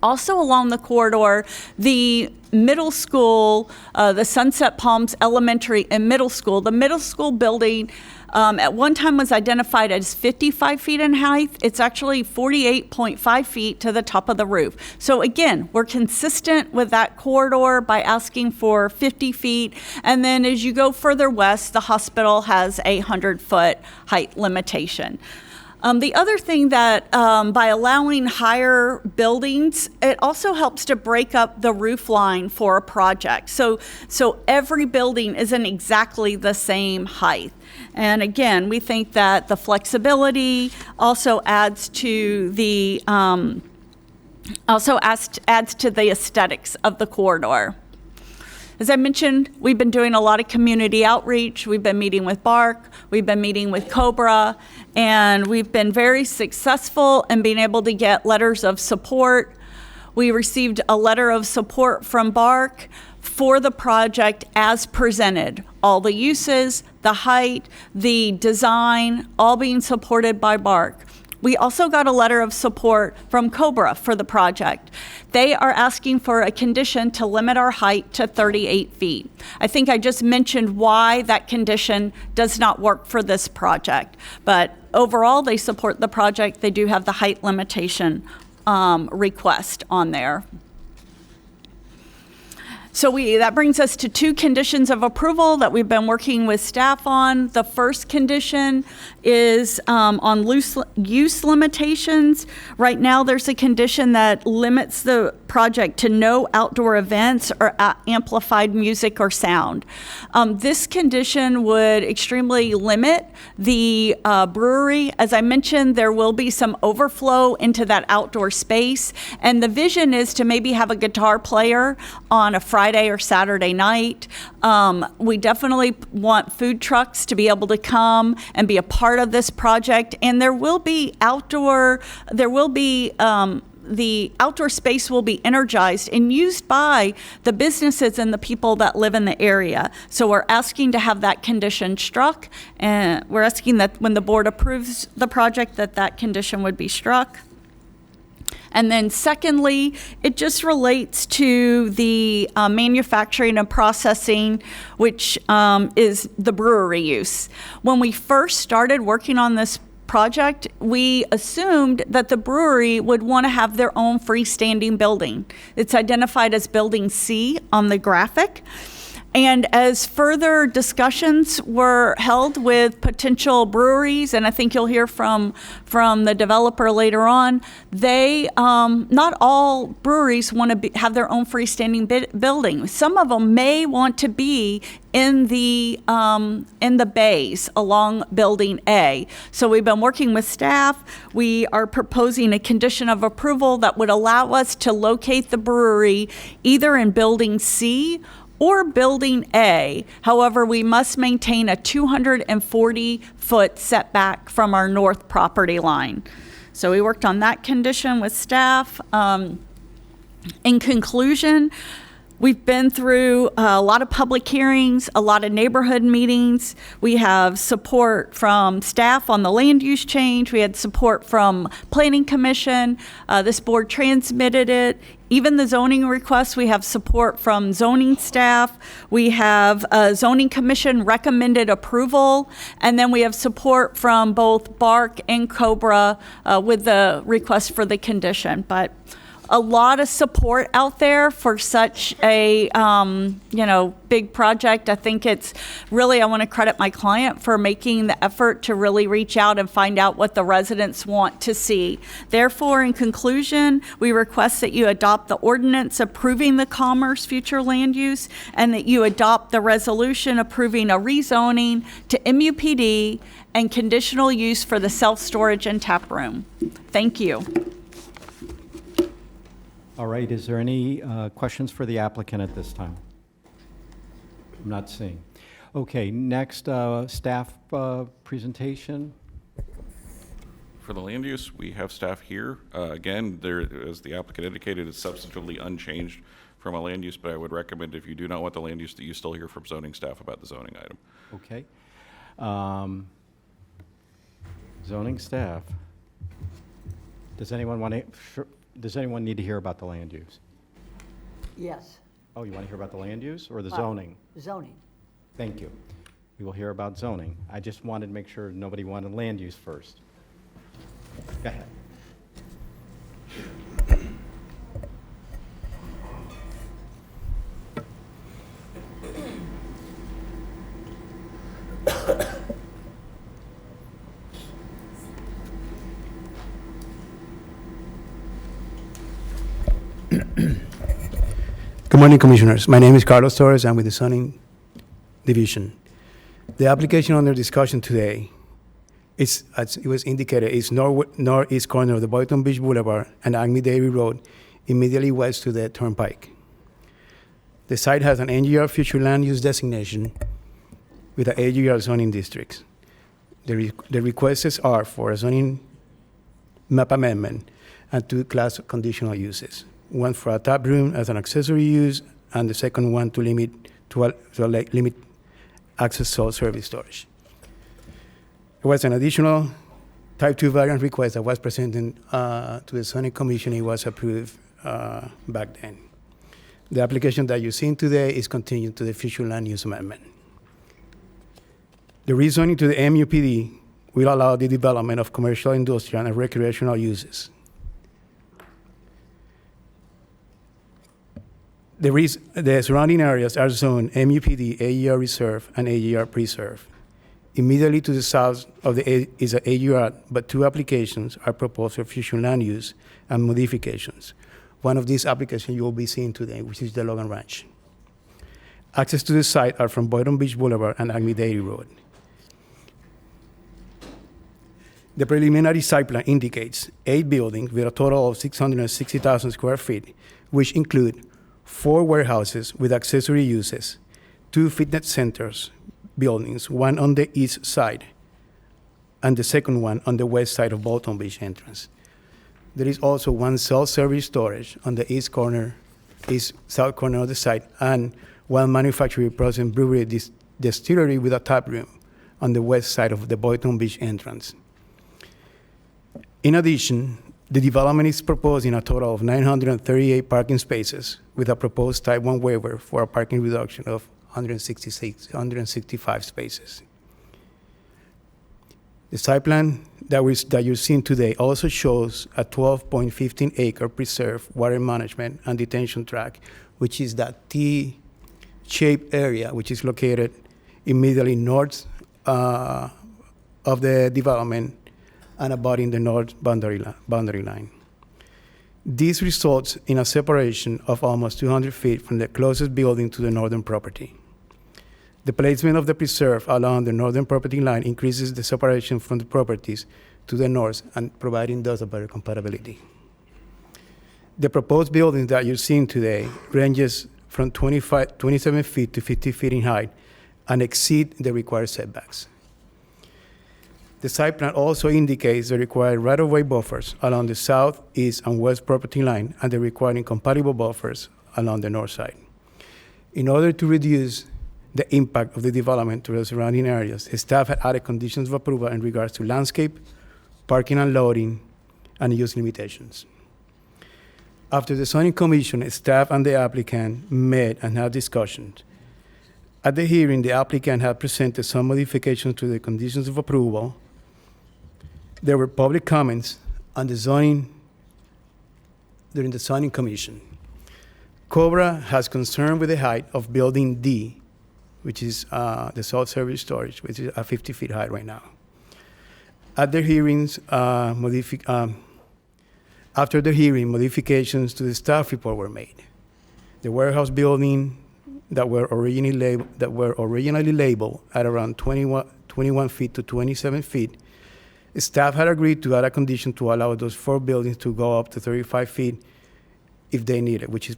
Also along the corridor, the middle school, the Sunset Palms Elementary and Middle School, the middle school building at one time was identified as 55 feet in height. It's actually 48.5 feet to the top of the roof. So again, we're consistent with that corridor by asking for 50 feet. And then as you go further west, the hospital has a 100-foot height limitation. The other thing that by allowing higher buildings, it also helps to break up the roof line for a project. So every building isn't exactly the same height. And again, we think that the flexibility also adds to the aesthetics of the corridor. As I mentioned, we've been doing a lot of community outreach. We've been meeting with BARC, we've been meeting with COBRA, and we've been very successful in being able to get letters of support. We received a letter of support from BARC for the project as presented. All the uses, the height, the design, all being supported by BARC. We also got a letter of support from COBRA for the project. They are asking for a condition to limit our height to 38 feet. I think I just mentioned why that condition does not work for this project. But overall, they support the project. They do have the height limitation request on there. So that brings us to 2 conditions of approval that we've been working with staff on. The first condition is on use limitations. Right now, there's a condition that limits the project to no outdoor events or amplified music or sound. This condition would extremely limit the brewery. As I mentioned, there will be some overflow into that outdoor space, and the vision is to maybe have a guitar player on a Friday or Saturday night. We definitely want food trucks to be able to come and be a part of this project, and the outdoor space will be energized and used by the businesses and the people that live in the area. So we're asking to have that condition struck, and we're asking that when the board approves the project that condition would be struck. And then secondly, it just relates to the manufacturing and processing, which is the brewery use. When we first started working on this project, we assumed that the brewery would want to have their own freestanding building. It's identified as Building C on the graphic. And as further discussions were held with potential breweries, and I think you'll hear from the developer later on, not all breweries want to have their own freestanding building. Some of them may want to be in the bays along Building A. So we've been working with staff. We are proposing a condition of approval that would allow us to locate the brewery either in Building C or Building A. However, we must maintain a 240-foot setback from our north property line. So we worked on that condition with staff. In conclusion, We've been through a lot of public hearings, a lot of neighborhood meetings. We have support from staff on the land use change. We had support from Planning Commission. This board transmitted it. Even the zoning requests, we have support from zoning staff. We have Zoning Commission recommended approval. And then we have support from both Bark and Cobra with the request for the condition. But a lot of support out there for such a, big project. I think it's really, I want to credit my client for making the effort to really reach out and find out what the residents want to see. Therefore, in conclusion, we request that you adopt the ordinance approving the Commerce future land use and that you adopt the resolution approving a rezoning to MUPD and conditional use for the self-storage and tap room. Thank you. All right, is there any questions for the applicant at this time? I'm not seeing. Okay, next, staff presentation. For the land use, we have staff here. Again, there, as the applicant indicated, it's substantively unchanged from a land use, but I would recommend if you do not want the land use, that you still hear from zoning staff about the zoning item. Okay. Zoning staff. Does anyone want to, does anyone need to hear about the land use? Yes. Oh, you want to hear about the land use or the zoning? Zoning. Thank you. We will hear about zoning. I just wanted to make sure nobody wanted land use first. Go ahead. Good morning, Commissioners. My name is Carlos Torres. I'm with the Zoning Division. The application under discussion today is, as it was indicated, is northeast corner of the Boynton Beach Boulevard and Acme Dairy Road, immediately west to the Turnpike. The site has an NGR future land use designation with an AGR zoning districts. The requests are for a zoning map amendment and 2 class conditional uses. One for a tap room as an accessory use, and the second one to limit access to service storage. There was an additional type 2 variance request that was presented to the zoning commission. It was approved back then. The application that you're seeing today is continued to the future land use amendment. The rezoning to the MUPD will allow the development of commercial, industrial, and recreational uses. The surrounding areas are zoned MUPD, AER Reserve, and AER Preserve. Immediately to the south of is an AER, but 2 applications are proposed for future land use and modifications. One of these applications you will be seeing today, which is the Logan Ranch. Access to the site are from Boynton Beach Boulevard and Acme Dairy Road. The preliminary site plan indicates 8 buildings with a total of 660,000 square feet, which include 4 warehouses with accessory uses, 2 fitness centers buildings, one on the east side, and the second one on the west side of Boynton Beach entrance. There is also 1 self-service storage on the south corner of the site, and 1 manufacturing processing brewery distillery with a tap room on the west side of the Boynton Beach entrance. In addition, the development is proposing a total of 938 parking spaces with a proposed type 1 waiver for a parking reduction of 165 spaces. The site plan that you're seeing today also shows a 12.15 acre preserved water management and detention tract, which is that T-shaped area which is located immediately north of the development and abutting the north boundary line. This results in a separation of almost 200 feet from the closest building to the northern property. The placement of the preserve along the northern property line increases the separation from the properties to the north and providing thus a better compatibility. The proposed building that you're seeing today ranges from 27 feet to 50 feet in height and exceed the required setbacks. The site plan also indicates the required right-of-way buffers along the south, east, and west property line and the required incompatible buffers along the north side. In order to reduce the impact of the development to the surrounding areas, staff had added conditions of approval in regards to landscape, parking and loading, and use limitations. After the zoning commission, staff and the applicant met and had discussions. At the hearing, the applicant had presented some modifications to the conditions of approval. There were public comments on the zoning during the zoning commission. Cobra has concern with the height of building D, which is the salt service storage, which is at 50 feet high right now. At the hearings, after the hearing, modifications to the staff report were made. The warehouse building that were originally labeled at around 21 feet to 27 feet, staff had agreed to add a condition to allow those 4 buildings to go up to 35 feet if they need it, which is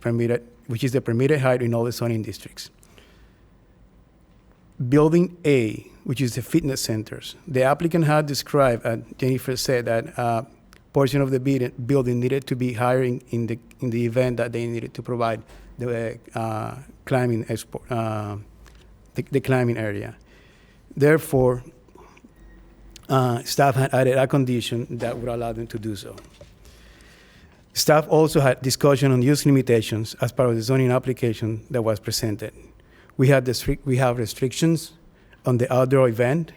the permitted height in all the zoning districts. Building A, which is the fitness centers, the applicant had described, Jennifer said, that portion of the building needed to be higher in the event that they needed to provide the climbing the climbing area. Therefore, staff had added a condition that would allow them to do so. Staff also had discussion on use limitations as part of the zoning application that was presented. We have restrictions on the outdoor event,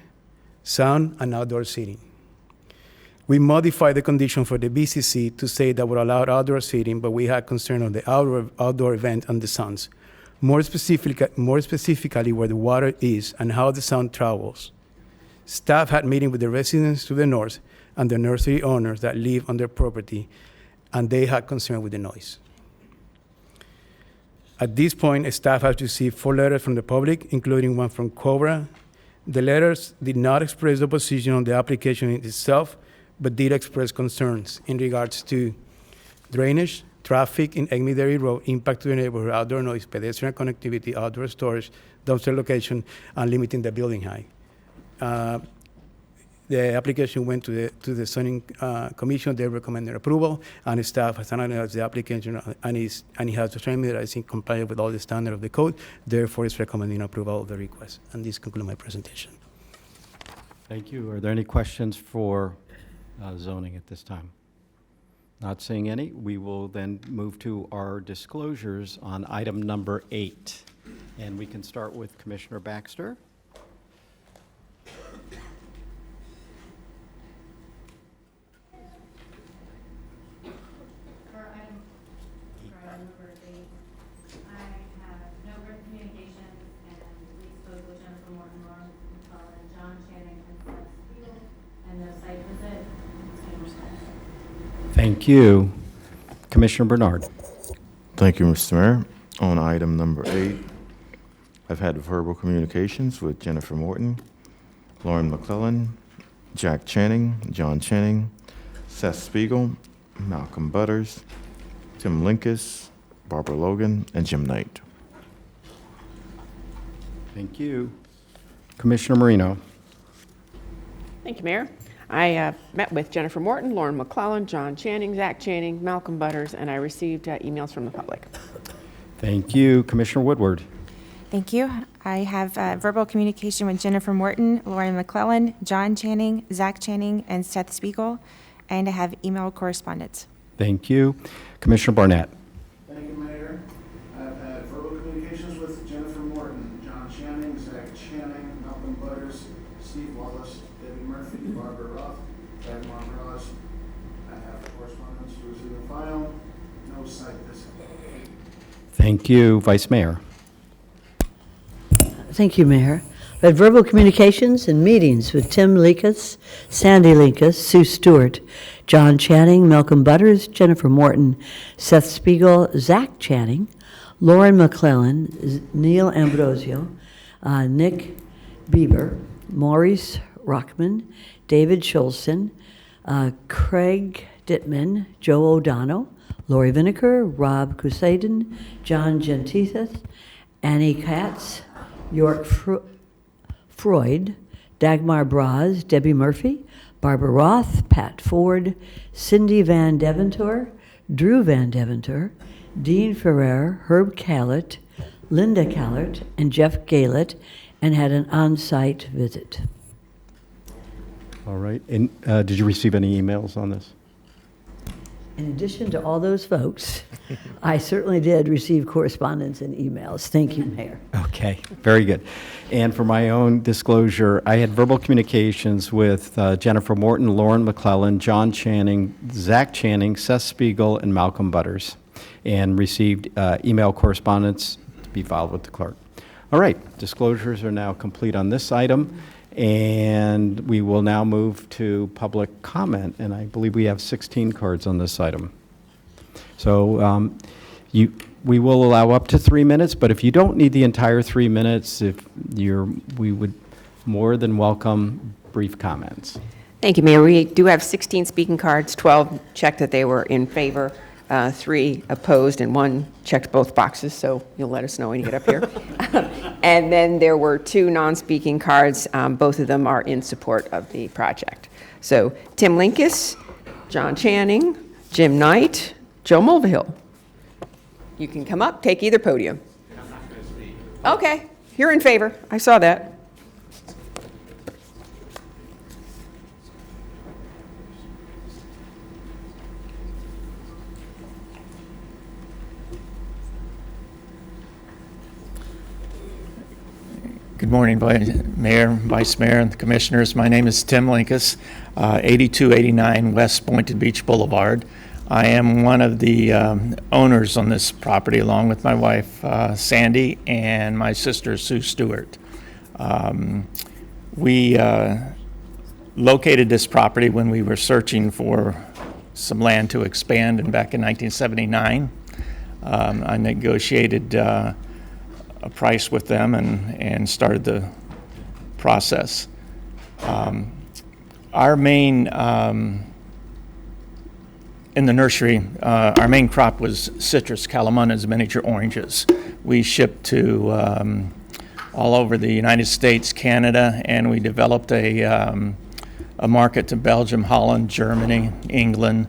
sound, and outdoor seating. We modified the condition for the BCC to say that would allow outdoor seating, but we had concern on the outdoor event and the sounds. More specifically where the water is and how the sound travels. Staff had meeting with the residents to the north and the nursery owners that live on their property, and they had concern with the noise. At this point, staff has received 4 letters from the public, including one from Cobra. The letters did not express opposition on the application itself, but did express concerns in regards to drainage, traffic in Egg Dairy Road, impact to the neighborhood, outdoor noise, pedestrian connectivity, outdoor storage, dumpster location, and limiting the building height. The application went to the zoning commission. They recommended approval, and staff has analyzed the application and it has determined that it's in compliance with all the standards of the code. Therefore, it's recommending approval of the request. And this concludes my presentation. Thank you. Are there any questions for zoning at this time? Not seeing any. We will then move to our disclosures on item number 8. And we can start with Commissioner Baxter. For item number 8, I have no written communication and we spoke with Jennifer Morton, Lauren McClellan, John Channing, and Seth Spiegel, and no site visit. Thank you. Commissioner Bernard. Thank you, Mr. Mayor. On item number 8, I've had verbal communications with Jennifer Morton, Lauren McClellan, Jack Channing, John Channing, Seth Spiegel, Malcolm Butters, Tim Linkus, Barbara Logan, and Jim Knight. Thank you. Commissioner Marino. Thank you, Mayor. I met with Jennifer Morton, Lauren McClellan, John Channing, Zach Channing, Malcolm Butters, and I received emails from the public. Thank you. Commissioner Woodward. Thank you. I have verbal communication with Jennifer Morton, Lauren McClellan, John Channing, Zach Channing, and Seth Spiegel, and I have email correspondence. Thank you. Commissioner Barnett. Thank you, Mayor. I've had verbal communications with Jennifer Morton, John Channing, Zach Channing, Malcolm Butters, Steve Wallace, Debbie Murphy, Barbara Roth, Dagmar Ross. I have correspondence to receive and file. No site visit. Thank you. Vice Mayor. Thank you, Mayor. I had verbal communications and meetings with Tim Linkus, Sandy Linkus, Sue Stewart, John Channing, Malcolm Butters, Jennifer Morton, Seth Spiegel, Zach Channing, Lauren McClellan, Neil Ambrosio, Nick Bieber, Maurice Rockman, David Schulzen, Craig Dittman, Joe O'Donnell, Lori Vinegar, Rob Kusaden, John Gentithis, Annie Katz, York Freud, Dagmar Braz, Debbie Murphy, Barbara Roth, Pat Ford, Cindy Van Deventor, Drew Van Deventor, Dean Ferrer, Herb Callett, Linda Callert, and Jeff Galett, and had an on-site visit. All right. And did you receive any emails on this? In addition to all those folks, I certainly did receive correspondence and emails. Thank you, Mayor. Okay, very good. And for my own disclosure, I had verbal communications with Jennifer Morton, Lauren McClellan, John Channing, Zach Channing, Seth Spiegel, and Malcolm Butters, and received email correspondence to be filed with the clerk. All right, disclosures are now complete on this item, and we will now move to public comment, and I believe we have 16 cards on this item. So we will allow up to 3 minutes, but if you don't need the entire 3 minutes, we would more than welcome brief comments. Thank you, Mayor. We do have 16 speaking cards, 12 checked that they were in favor, 3 opposed, and 1 checked both boxes, so you'll let us know when you get up here. And then there were 2 non-speaking cards. Both of them are in support of the project. So Tim Linkus, John Channing, Jim Knight, Joe Mulvihill. You can come up, take either podium. Okay, you're in favor. I saw that. Good morning, Mayor, Vice Mayor, and the Commissioners. My name is Tim Linkus, 8289 West Boynton Beach Boulevard. I am one of the owners on this property, along with my wife, Sandy, and my sister, Sue Stewart. We located this property when we were searching for some land to expand, and back in 1979. I negotiated a price with them and started the process. Our main, in the nursery, our main crop was citrus, calamandas, miniature oranges. We shipped to all over the United States, Canada, and we developed a market to Belgium, Holland, Germany, England.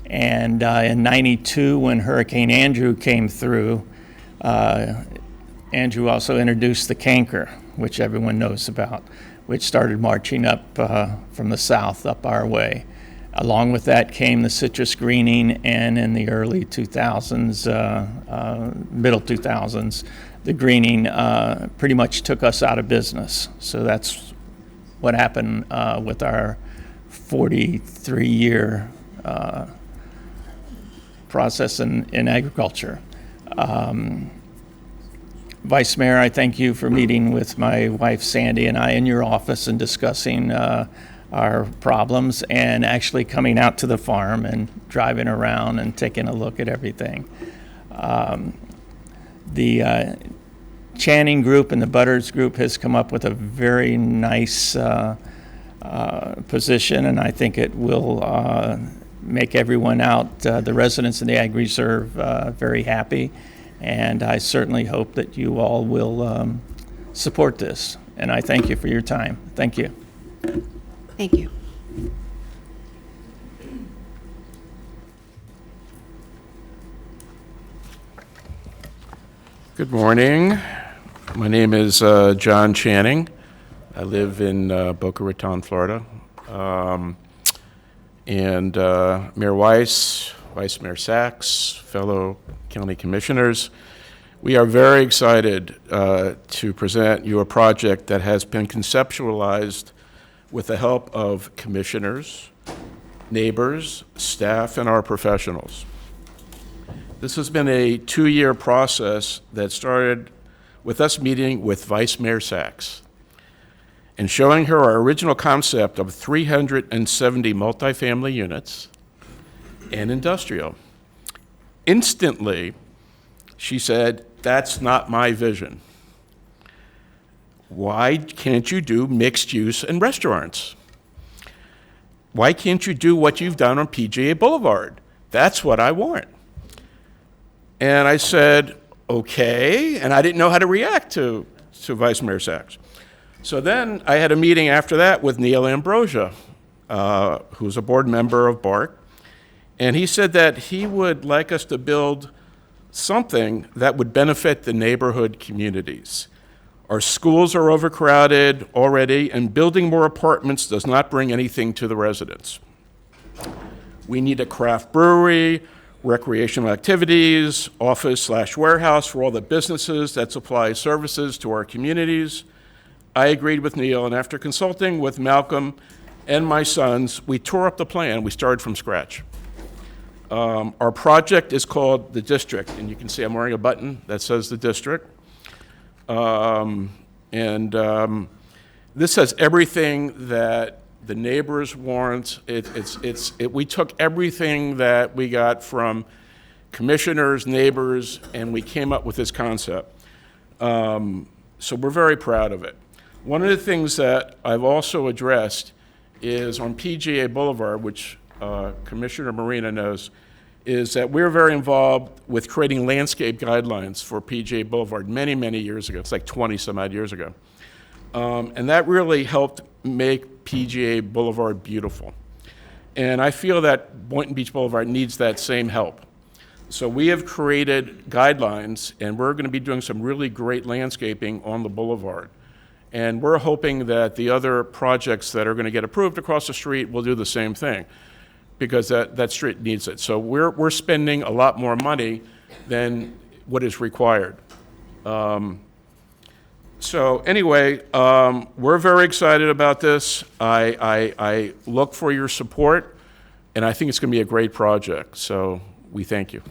And in '92, when Hurricane Andrew came through, Andrew also introduced the canker, which everyone knows about, which started marching up from the south up our way. Along with that came the citrus greening, and in the early 2000s, middle 2000s, the greening pretty much took us out of business. So that's what happened with our 43-year process in agriculture. Vice Mayor, I thank you for meeting with my wife Sandy and I in your office and discussing our problems, and actually coming out to the farm and driving around and taking a look at everything. The Channing Group and the Butters Group has come up with a very nice position, and I think it will make everyone out, the residents in the Ag Reserve, very happy. And I certainly hope that you all will support this. And I thank you for your time. Thank you. Thank you. Good morning. My name is John Channing. I live in Boca Raton, Florida. Mayor Weiss, Vice Mayor Sachs, fellow county commissioners, we are very excited to present you a project that has been conceptualized with the help of commissioners, neighbors, staff, and our professionals. This has been a 2-year process that started with us meeting with Vice Mayor Sachs and showing her our original concept of 370 multifamily units and industrial. Instantly, she said, "That's not my vision. Why can't you do mixed use and restaurants? Why can't you do what you've done on PGA Boulevard? That's what I want." And I said, okay, and I didn't know how to react to Vice Mayor Sachs. So then I had a meeting after that with Neil Ambrosia, who's a board member of BARC, and he said that he would like us to build something that would benefit the neighborhood communities. Our schools are overcrowded already, and building more apartments does not bring anything to the residents. We need a craft brewery, recreational activities, office/warehouse for all the businesses that supply services to our communities. I agreed with Neil, and after consulting with Malcolm and my sons, we tore up the plan. We started from scratch. Our project is called The District, and you can see I'm wearing a button that says The District. This has everything that the neighbors want. We took everything that we got from commissioners, neighbors, and we came up with this concept. So we're very proud of it. One of the things that I've also addressed is on PGA Boulevard, which Commissioner Marina knows, is that we're very involved with creating landscape guidelines for PGA Boulevard many, many years ago. It's like 20 some odd years ago. And that really helped make PGA Boulevard beautiful. And I feel that Boynton Beach Boulevard needs that same help. So we have created guidelines, and we're going to be doing some really great landscaping on the boulevard. And we're hoping that the other projects that are going to get approved across the street will do the same thing, because that street needs it. So we're spending a lot more money than what is required. So anyway, we're very excited about this. I look for your support, and I think it's going to be a great project. So we thank you.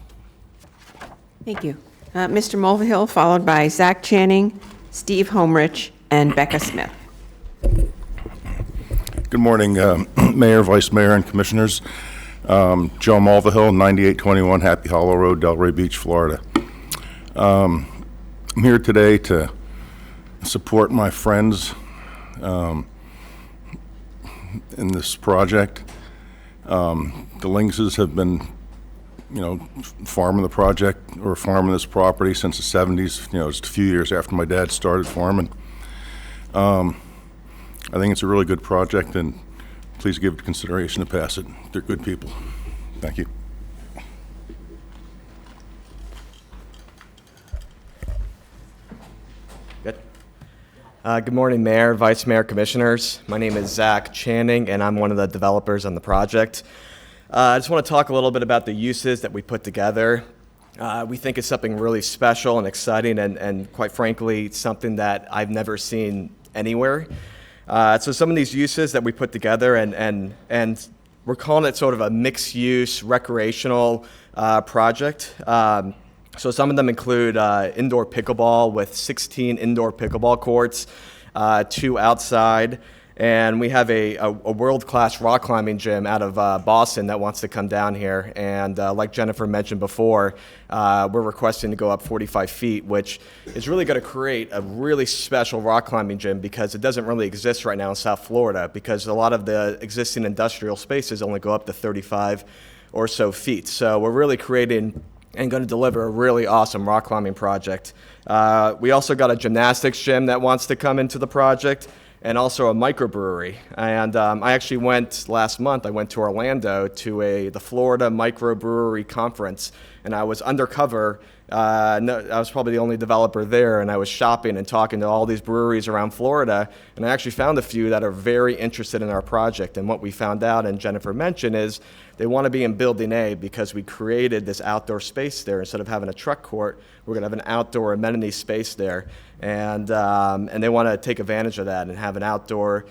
Thank you. Mr. Mulvihill, followed by Zach Channing, Steve Homerich, and Becca Smith. Good morning, Mayor, Vice Mayor, and Commissioners. Joe Mulvihill, 9821 Happy Hollow Road, Delray Beach, Florida. I'm here today to support my friends in this project. The Linkses have been, farming the project or farming this property since the 70s, just a few years after my dad started farming. I think it's a really good project, and please give it consideration to pass it. They're good people. Thank you. Good. Good morning, Mayor, Vice Mayor, Commissioners. My name is Zach Channing, and I'm one of the developers on the project. I just want to talk a little bit about the uses that we put together. We think it's something really special and exciting, and quite frankly, something that I've never seen anywhere. So some of these uses that we put together, and we're calling it sort of a mixed-use recreational project. So some of them include indoor pickleball with 16 indoor pickleball courts, 2 outside, and we have a world-class rock climbing gym out of Boston that wants to come down here. And like Jennifer mentioned before, we're requesting to go up 45 feet, which is really going to create a really special rock climbing gym, because it doesn't really exist right now in South Florida, because a lot of the existing industrial spaces only go up to 35 or so feet. So we're really creating and going to deliver a really awesome rock climbing project. We also got a gymnastics gym that wants to come into the project, and also a microbrewery. And I actually went last month, I went to Orlando to the Florida Microbrewery Conference, and I was undercover. I was probably the only developer there, and I was shopping and talking to all these breweries around Florida, and I actually found a few that are very interested in our project. And what we found out, and Jennifer mentioned, is they want to be in Building A, because we created this outdoor space there. Instead of having a truck court, we're going to have an outdoor amenity space there. And they want to take advantage of that and have an outdoor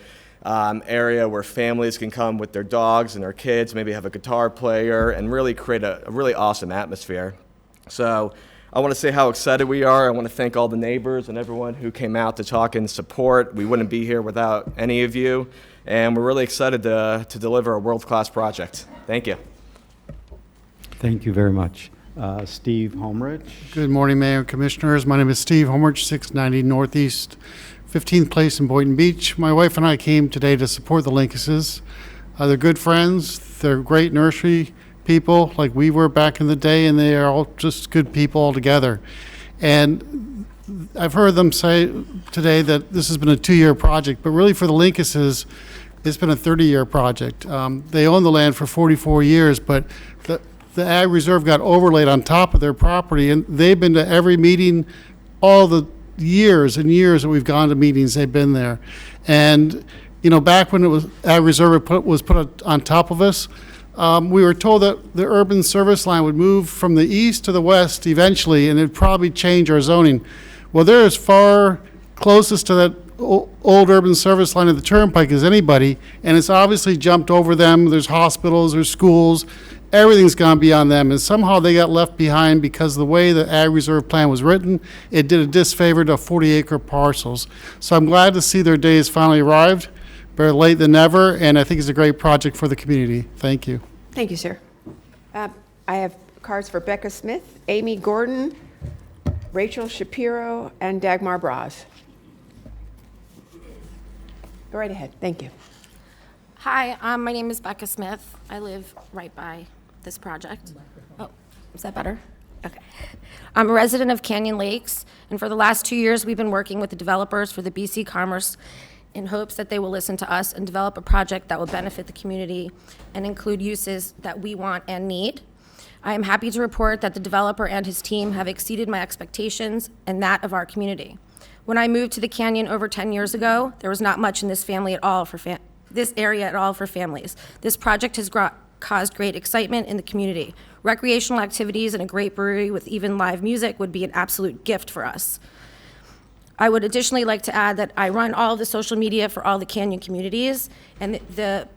area where families can come with their dogs and their kids, maybe have a guitar player, and really create a really awesome atmosphere. So I want to say how excited we are. I want to thank all the neighbors and everyone who came out to talk and support. We wouldn't be here without any of you, and we're really excited to deliver a world-class project. Thank you. Thank you very much. Steve Homerich. Good morning, Mayor and Commissioners. My name is Steve Homerich, 690 Northeast 15th Place in Boynton Beach. My wife and I came today to support the Linkuses. They're good friends. They're great nursery people like we were back in the day, and they are all just good people altogether. And I've heard them say today that this has been a 2-year project, but really for the Linkuses, it's been a 30-year project. They own the land for 44 years, but the Ag Reserve got overlaid on top of their property, and they've been to every meeting, all the years and years that we've gone to meetings, they've been there. And, you know, back when it was Ag Reserve was put on top of us, we were told that the urban service line would move from the east to the west eventually, and it'd probably change our zoning. Well, they're as far closest to that old urban service line of the turnpike as anybody, and it's obviously jumped over them. There's hospitals, there's schools, everything's gone beyond them, and somehow they got left behind because the way the Ag Reserve Plan was written, it did a disfavor to 40-acre parcels. So I'm glad to see their day has finally arrived. Better late than never, and I think it's a great project for the community. Thank you. Thank you, sir. I have cards for Becca Smith, Amy Gordon, Rachel Shapiro, and Dagmar Braz. Go right ahead. Thank you. Hi, my name is Becca Smith. I live right by this project. Oh, is that better? Okay. I'm a resident of Canyon Lakes, and for the last 2 years, we've been working with the developers for the BC Commerce in hopes that they will listen to us and develop a project that will benefit the community and include uses that we want and need. I am happy to report that the developer and his team have exceeded my expectations and that of our community. When I moved to the Canyon over 10 years ago, there was not much in this family at all for this area at all for families. This project has caused great excitement in the community. Recreational activities and a great brewery with even live music would be an absolute gift for us. I would additionally like to add that I run all of the social media for all the Canyon communities, and the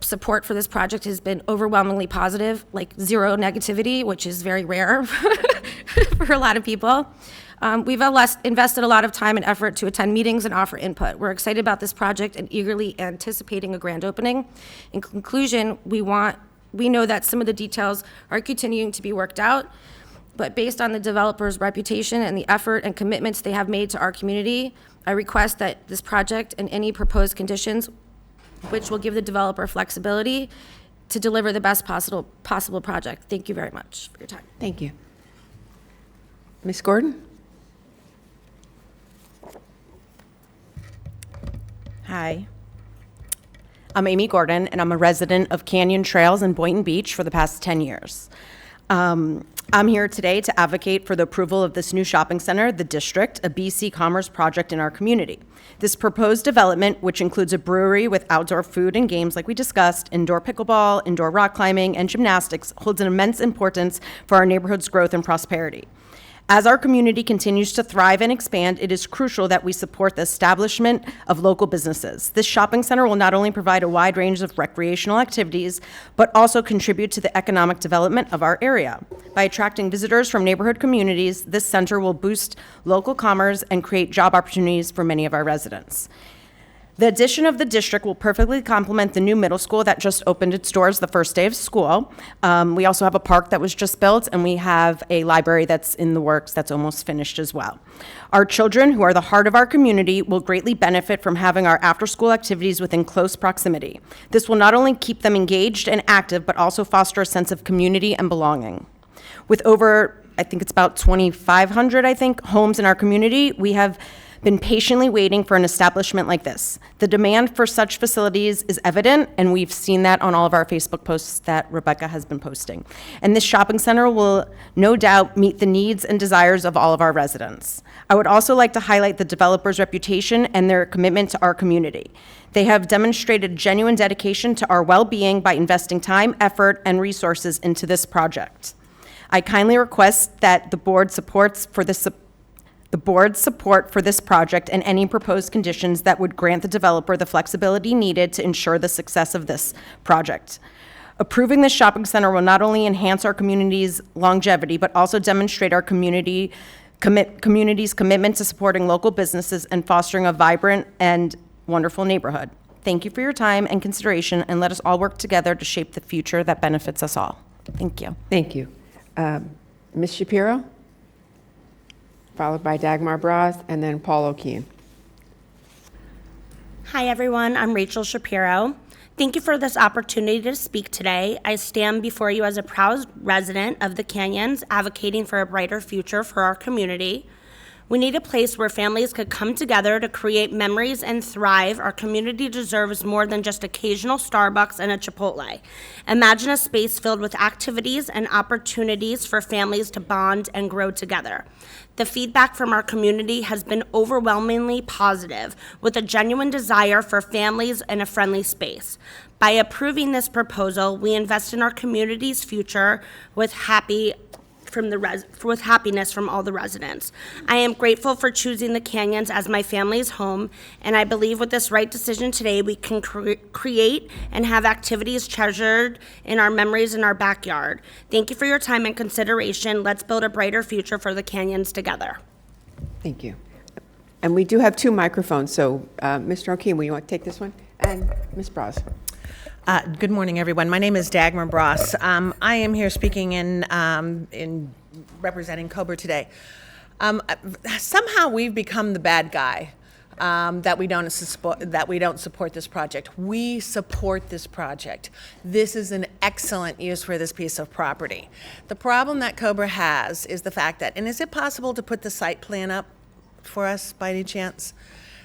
support for this project has been overwhelmingly positive, like zero negativity, which is very rare for a lot of people. We've invested a lot of time and effort to attend meetings and offer input. We're excited about this project and eagerly anticipating a grand opening. In conclusion, we know that some of the details are continuing to be worked out, but based on the developer's reputation and the effort and commitments they have made to our community, I request that this project and any proposed conditions, which will give the developer flexibility to deliver the best possible project. Thank you very much for your time. Thank you. Ms. Gordon? Hi. I'm Amy Gordon, and I'm a resident of Canyon Trails in Boynton Beach for the past 10 years. I'm here today to advocate for the approval of this new shopping center, The District, a BC Commerce project in our community. This proposed development, which includes a brewery with outdoor food and games like we discussed, indoor pickleball, indoor rock climbing, and gymnastics, holds an immense importance for our neighborhood's growth and prosperity. As our community continues to thrive and expand, it is crucial that we support the establishment of local businesses. This shopping center will not only provide a wide range of recreational activities, but also contribute to the economic development of our area. By attracting visitors from neighborhood communities, this center will boost local commerce and create job opportunities for many of our residents. The addition of the district will perfectly complement the new middle school that just opened its doors the first day of school. We also have a park that was just built, and we have a library that's in the works that's almost finished as well. Our children, who are the heart of our community, will greatly benefit from having our after-school activities within close proximity. This will not only keep them engaged and active, but also foster a sense of community and belonging. With over, I think it's about 2,500, homes in our community, we have been patiently waiting for an establishment like this. The demand for such facilities is evident, and we've seen that on all of our Facebook posts that Rebecca has been posting. And this shopping center will no doubt meet the needs and desires of all of our residents. I would also like to highlight the developer's reputation and their commitment to our community. They have demonstrated genuine dedication to our well-being by investing time, effort, and resources into this project. I kindly request that the board's support for this project and any proposed conditions that would grant the developer the flexibility needed to ensure the success of this project. Approving this shopping center will not only enhance our community's longevity, but also demonstrate our community's commitment to supporting local businesses and fostering a vibrant and wonderful neighborhood. Thank you for your time and consideration, and let us all work together to shape the future that benefits us all. Thank you. Thank you. Ms. Shapiro? Followed by Dagmar Braz, and then Paul O'Keefe. Hi, everyone. I'm Rachel Shapiro. Thank you for this opportunity to speak today. I stand before you as a proud resident of the Canyons, advocating for a brighter future for our community. We need a place where families could come together to create memories and thrive. Our community deserves more than just occasional Starbucks and a Chipotle. Imagine a space filled with activities and opportunities for families to bond and grow together. The feedback from our community has been overwhelmingly positive, with a genuine desire for families and a friendly space. By approving this proposal, we invest in our community's future with happiness from all the residents. I am grateful for choosing the Canyons as my family's home, and I believe with this right decision today, we can create and have activities treasured in our memories in our backyard. Thank you for your time and consideration. Let's build a brighter future for the Canyons together. Thank you. And we do have 2 microphones, so Mr. O'Keen, will you want to take this one? And Ms. Bras. Good morning, everyone. My name is Dagmar Bross. I am here speaking in representing Cobra today. Somehow we've become the bad guy that we don't support this project. We support this project. This is an excellent use for this piece of property. The problem that Cobra has is the fact that, and is it possible to put the site plan up for us by any chance?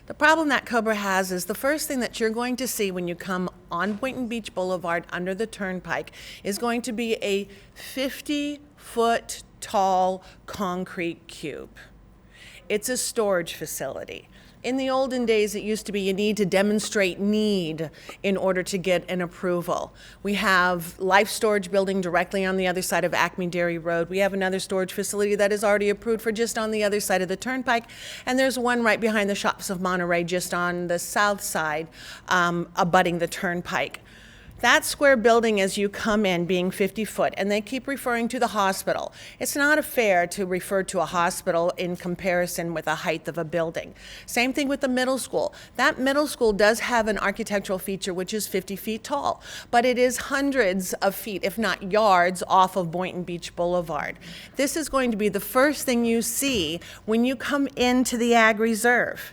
The problem that Cobra has is the first thing that you're going to see when you come on Boynton Beach Boulevard under the turnpike is going to be a 50-foot tall concrete cube. It's a storage facility. In the olden days, it used to be you need to demonstrate need in order to get an approval. We have Life Storage Building directly on the other side of Acme Dairy Road. We have another storage facility that is already approved for just on the other side of the turnpike. And there's one right behind the Shops of Monterey just on the south side, abutting the turnpike. That square building as you come in being 50 foot, and they keep referring to the hospital. It's not fair to refer to a hospital in comparison with the height of a building. Same thing with the middle school. That middle school does have an architectural feature which is 50 feet tall, but it is hundreds of feet, if not yards, off of Boynton Beach Boulevard. This is going to be the first thing you see when you come into the Ag Reserve.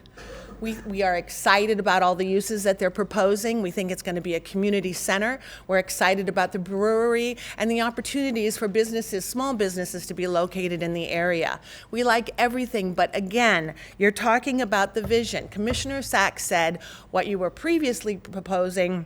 We are excited about all the uses that they're proposing. We think it's going to be a community center. We're excited about the brewery and the opportunities for businesses, small businesses, to be located in the area. We like everything, but again, you're talking about the vision. Commissioner Sachs said what you were previously proposing,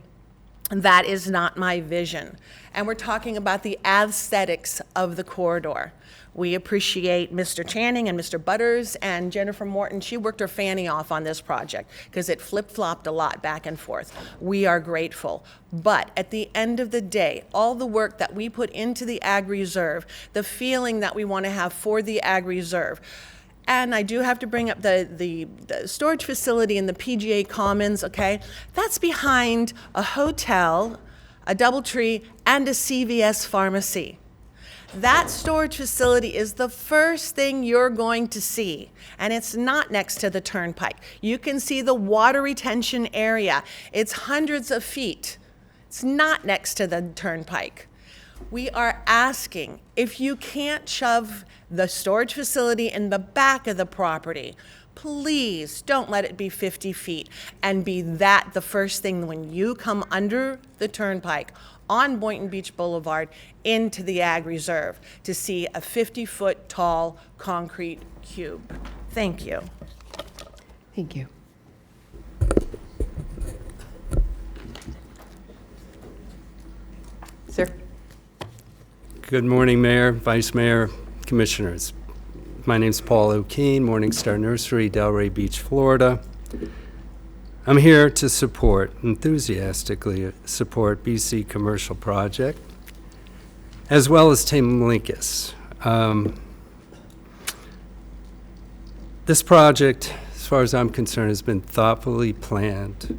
that is not my vision. And we're talking about the aesthetics of the corridor. We appreciate Mr. Channing and Mr. Butters and Jennifer Morton. She worked her fanny off on this project because it flip-flopped a lot back and forth. We are grateful. But at the end of the day, all the work that we put into the Ag Reserve, the feeling that we want to have for the Ag Reserve, and I do have to bring up the storage facility in the PGA Commons, okay? That's behind a hotel, a DoubleTree, and a CVS pharmacy. That storage facility is the first thing you're going to see, and it's not next to the turnpike. You can see the water retention area. It's hundreds of feet. It's not next to the turnpike. We are asking, if you can't shove the storage facility in the back of the property, please don't let it be 50 feet and be that the first thing when you come under the turnpike on Boynton Beach Boulevard into the Ag Reserve to see a 50-foot tall concrete cube. Thank you. Thank you. Sir. Good morning, Mayor, Vice Mayor, Commissioners. My name's Paul O'Keen, Morningstar Nursery, Delray Beach, Florida. I'm here to enthusiastically support BC Commercial Project, as well as Tim Linkus. This project, as far as I'm concerned, has been thoughtfully planned,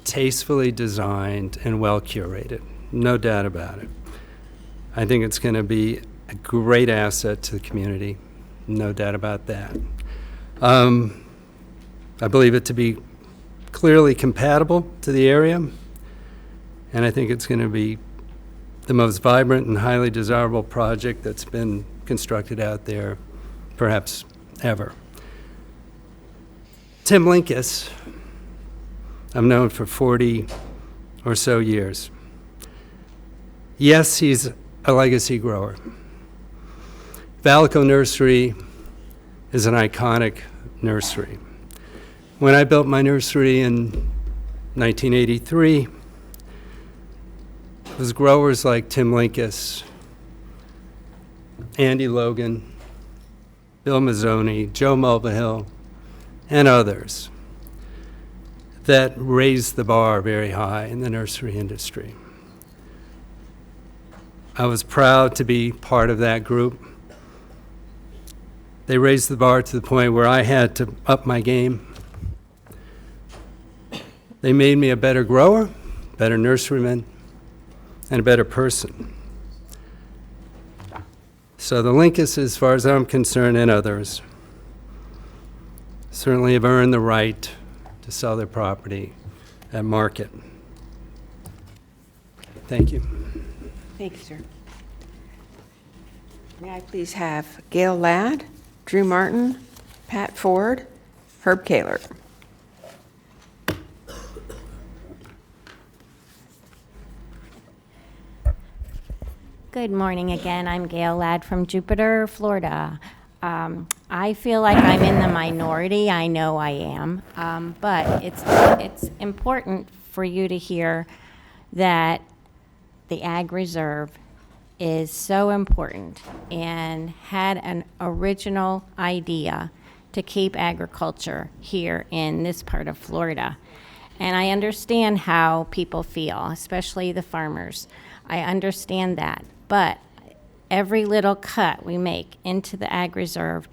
tastefully designed, and well curated. No doubt about it. I think it's going to be a great asset to the community. No doubt about that. I believe it to be clearly compatible to the area, and I think it's going to be the most vibrant and highly desirable project that's been constructed out there, perhaps ever. Tim Linkus, I've known for 40 or so years. Yes, he's a legacy grower. Valco Nursery is an iconic nursery. When I built my nursery in 1983, it was growers like Tim Linkus, Andy Logan, Bill Mazzoni, Joe Mulvihill, and others that raised the bar very high in the nursery industry. I was proud to be part of that group. They raised the bar to the point where I had to up my game. They made me a better grower, better nurseryman, and a better person. So the Linkus, as far as I'm concerned, and others, certainly have earned the right to sell their property at market. Thank you. Thank you, sir. May I please have Gail Ladd, Drew Martin, Pat Ford, Herb Kaler. Good morning again. I'm Gail Ladd from Jupiter, Florida. I feel like I'm in the minority. I know I am. But it's important for you to hear that the Ag Reserve is so important and had an original idea to keep agriculture here in this part of Florida. And I understand how people feel, especially the farmers. I understand that. But every little cut we make into the Ag Reserve,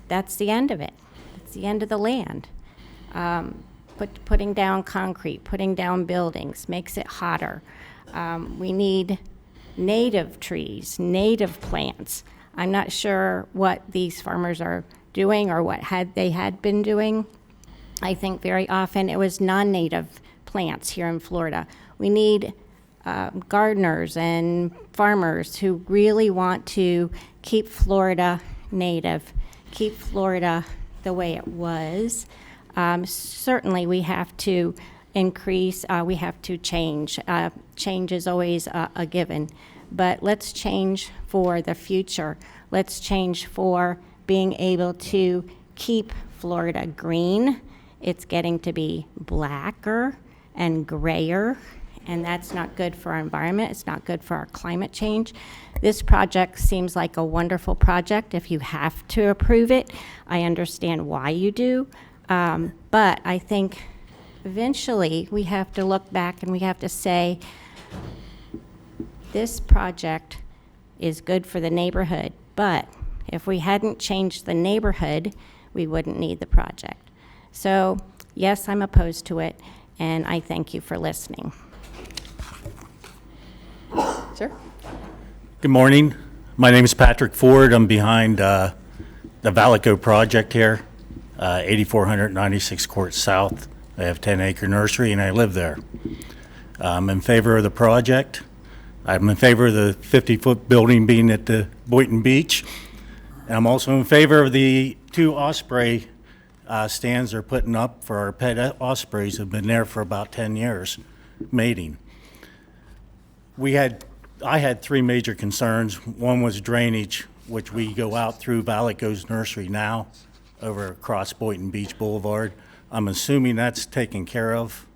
that's the end of it. It's the end of the land. Putting down concrete, putting down buildings makes it hotter. We need native trees, native plants. I'm not sure what these farmers are doing or what they had been doing. I think very often it was non-native plants here in Florida. We need gardeners and farmers who really want to keep Florida native, keep Florida the way it was. Certainly we have to increase, we have to change. Change is always a given, but let's change for the future. Let's change for being able to keep Florida green. It's getting to be blacker and grayer, and that's not good for our environment. It's not good for our climate change. This project seems like a wonderful project. If you have to approve it, I understand why you do. But I think eventually we have to look back and we have to say, this project is good for the neighborhood, but if we hadn't changed the neighborhood, we wouldn't need the project. So yes, I'm opposed to it, and I thank you for listening. Sir? Good morning. My name is Patrick Ford. I'm behind the Valleco project here, 8496 Court South. I have 10-acre nursery, and I live there. I'm in favor of the project. I'm in favor of the 50-foot building being at the Boynton Beach. And I'm also in favor of the 2 osprey stands they're putting up for our pet ospreys. Have been there for about 10 years, mating. I had 3 major concerns. One was drainage, which we go out through Valleco's nursery now, over across Boynton Beach Boulevard. I'm assuming that's taken care of.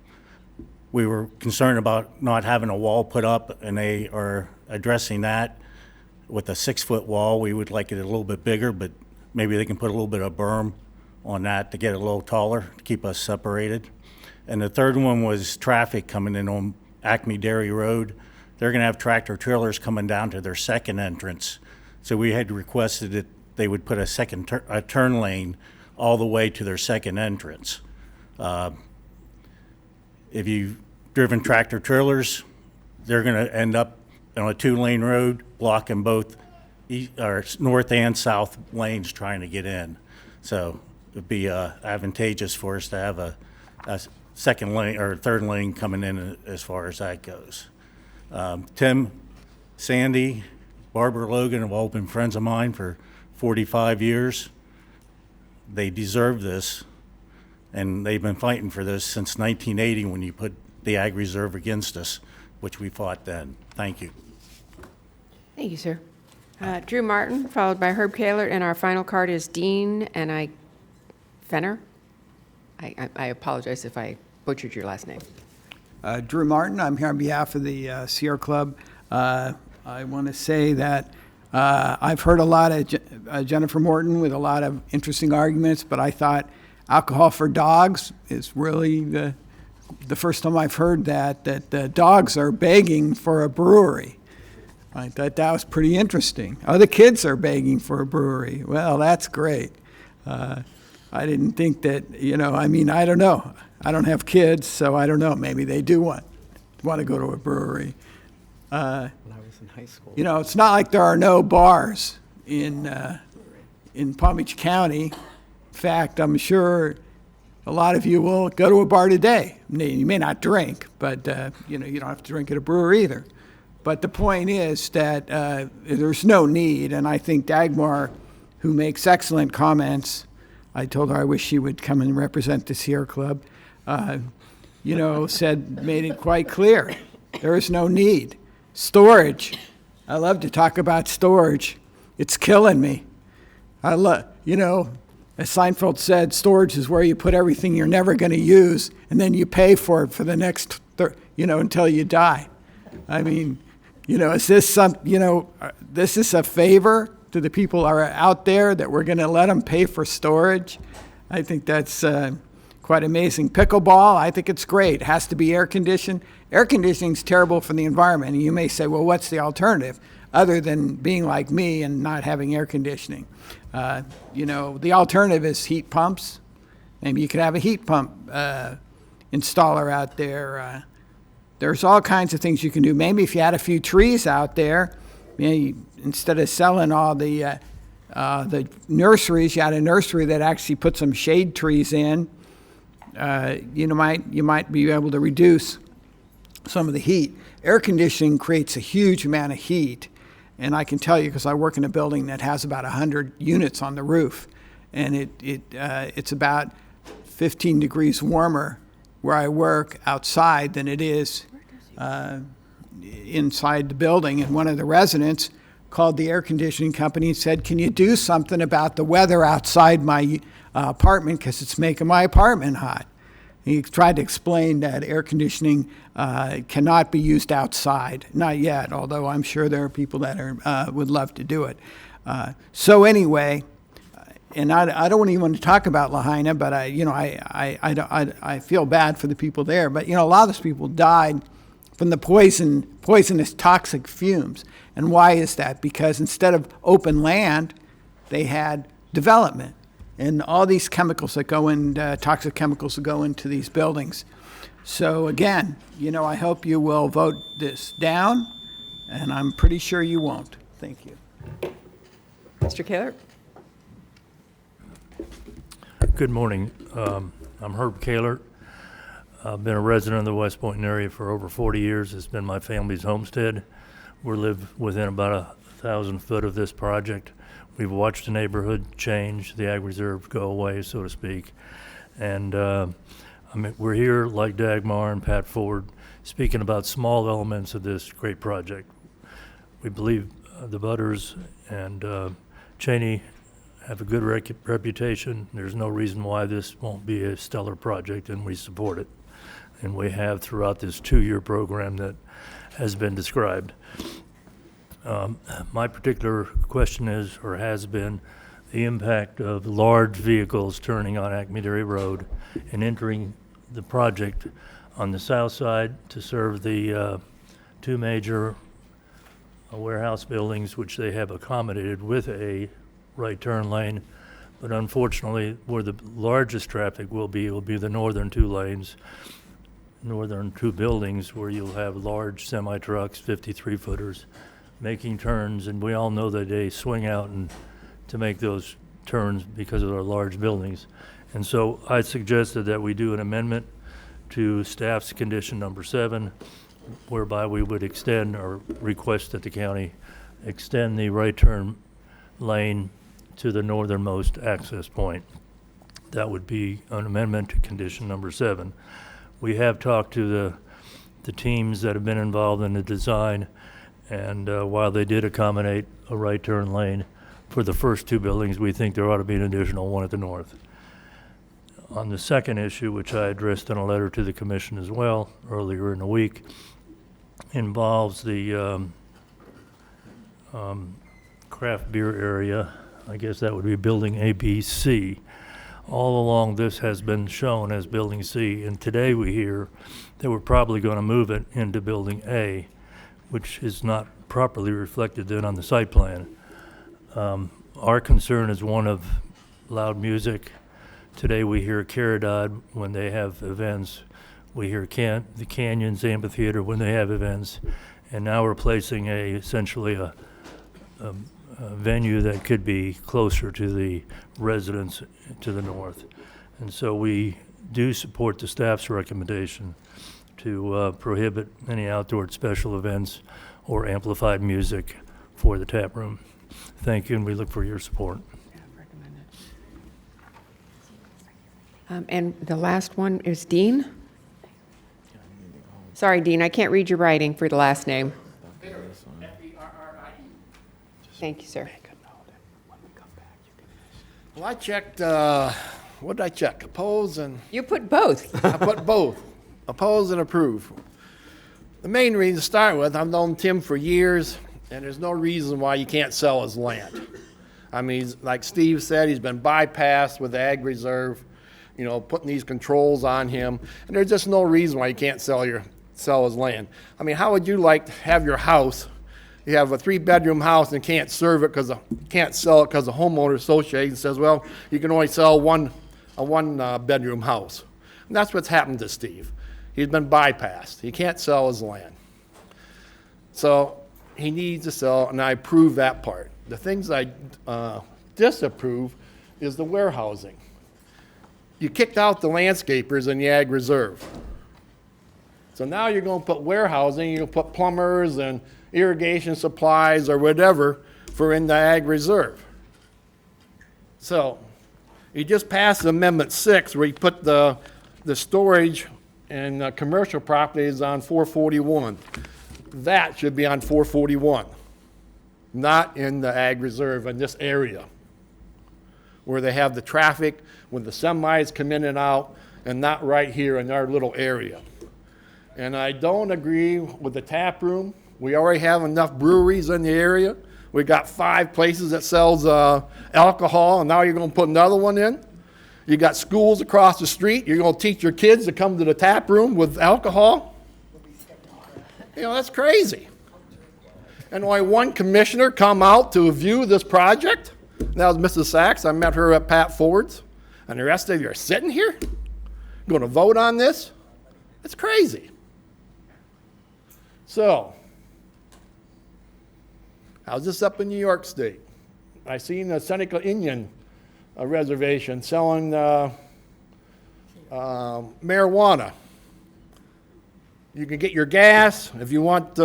We were concerned about not having a wall put up, and they are addressing that with a 6-foot wall. We would like it a little bit bigger, but maybe they can put a little bit of berm on that to get it a little taller, to keep us separated. And the third one was traffic coming in on Acme Dairy Road. They're gonna have tractor trailers coming down to their second entrance. So we had requested that they would put a turn lane all the way to their second entrance. If you've driven tractor trailers, they're gonna end up on a 2-lane road, blocking both north and south lanes trying to get in. So it'd be advantageous for us to have a second lane or third lane coming in as far as that goes. Tim, Sandy, Barbara Logan have all been friends of mine for 45 years. They deserve this, and they've been fighting for this since 1980 when you put the Ag Reserve against us, which we fought then. Thank you. Thank you, sir. Drew Martin, followed by Herb Kaler, and our final card is Dean Fenner. I apologize if I butchered your last name. Drew Martin, I'm here on behalf of the Sierra Club. I want to say that I've heard a lot of Jennifer Morton with a lot of interesting arguments, but I thought alcohol for dogs is really the first time I've heard that the dogs are begging for a brewery. I thought that was pretty interesting. Oh, the kids are begging for a brewery. Well, that's great. I didn't think that, I don't know. I don't have kids, so I don't know. Maybe they do want to go to a brewery. When I was in high school. It's not like there are no bars in Palm Beach County. In fact, I'm sure a lot of you will go to a bar today. You may not drink, but you don't have to drink at a brewery either. But the point is that there's no need, and I think Dagmar, who makes excellent comments, I told her I wish she would come and represent the Sierra Club, made it quite clear. There is no need. Storage. I love to talk about storage. It's killing me. As Seinfeld said, storage is where you put everything you're never going to use, and then you pay for it for the next, until you die. I mean, is this this is a favor to the people who are out there that we're going to let them pay for storage? I think that's quite amazing. Pickleball, I think it's great. It has to be air conditioned. Air conditioning is terrible for the environment. And you may say, well, what's the alternative other than being like me and not having air conditioning? The alternative is heat pumps. Maybe you could have a heat pump installer out there. There's all kinds of things you can do. Maybe if you had a few trees out there, instead of selling all the nurseries, you had a nursery that actually put some shade trees in. You might be able to reduce some of the heat. Air conditioning creates a huge amount of heat, and I can tell you because I work in a building that has about 100 units on the roof, and it's about 15 degrees warmer where I work outside than it is inside the building. And one of the residents called the air conditioning company and said, can you do something about the weather outside my apartment because it's making my apartment hot? He tried to explain that air conditioning cannot be used outside. Not yet, although I'm sure there are people that would love to do it. So anyway, and I don't even want to talk about Lahaina, but I feel bad for the people there. But a lot of those people died from the poisonous toxic fumes. And why is that? Because instead of open land, they had development. And all these chemicals that go in, toxic chemicals that go into these buildings. So again, I hope you will vote this down, and I'm pretty sure you won't. Thank you. Mr. Kaler? Good morning. I'm Herb Kaler. I've been a resident of the West Boynton area for over 40 years. It's been my family's homestead. We live within about 1,000 foot of this project. We've watched the neighborhood change, the ag reserve go away, so to speak. And we're here, like Dagmar and Pat Ford, speaking about small elements of this great project. We believe the Butters and Cheney have a good reputation. There's no reason why this won't be a stellar project, and we support it. And we have throughout this 2-year program that has been described. My particular question is, or has been, the impact of large vehicles turning on Acme Dairy Road and entering the project on the south side to serve the 2 major warehouse buildings, which they have accommodated with a right turn lane. But unfortunately, where the largest traffic will be the northern 2 lanes, northern 2 buildings, where you'll have large semi-trucks, 53-footers, making turns, and we all know that they swing out and to make those turns because of our large buildings. And so I suggested that we do an amendment to staff's condition number 7, whereby we would extend or request that the county extend the right turn lane to the northernmost access point. That would be an amendment to condition number 7. We have talked to the teams that have been involved in the design, And while they did accommodate a right turn lane for the first two buildings, we think there ought to be an additional one at the north. On the second issue, which I addressed in a letter to the commission as well earlier in the week, involves the craft beer area. I guess that would be building A, B, C. All along this has been shown as building C, and today we hear that we're probably going to move it into building A, which is not properly reflected then on the site plan. Our concern is one of loud music. Today we hear Caridad when they have events. We hear the Canyons Amphitheater when they have events. And now we're placing essentially a venue that could be closer to the residents to the north. And so we do support the staff's recommendation to prohibit any outdoor special events or amplified music for the tap room. Thank you, and we look for your support. And the last one is Dean. Sorry, Dean, I can't read your writing for the last name. Thank you, sir. Well, I checked, what did I check? Oppose and... You put both. I put both. Oppose and approve. The main reason to start with, I've known Tim for years, and there's no reason why you can't sell his land. I mean, like Steve said, he's been bypassed with the Ag Reserve, you know, putting these controls on him, and there's just no reason why you can't sell his land. I mean, how would you like to have your house? You have a 3-bedroom house and can't sell it because the homeowner association says, well, you can only sell a one-bedroom house. And that's what's happened to Steve. He's been bypassed. He can't sell his land. So he needs to sell, and I approve that part. The things I disapprove is the warehousing. You kicked out the landscapers in the Ag Reserve. So now you're going to put warehousing, you're going to put plumbers and irrigation supplies or whatever for in the Ag Reserve. So you just passed Amendment 6 where you put the storage and commercial properties on 441. That should be on 441, not in the Ag Reserve in this area where they have the traffic when the semis come in and out, and not right here in our little area. And I don't agree with the tap room. We already have enough breweries in the area. We got 5 places that sells alcohol, and now you're going to put another one in. You got schools across the street. You're going to teach your kids to come to the tap room with alcohol. You know, that's crazy. And only one commissioner come out to view this project. That was Mrs. Sachs. I met her at Pat Ford's. And the rest of you are sitting here going to vote on this? It's crazy. So, I was just up in New York State. I seen a Seneca Indian reservation selling marijuana. You can get your gas. If you want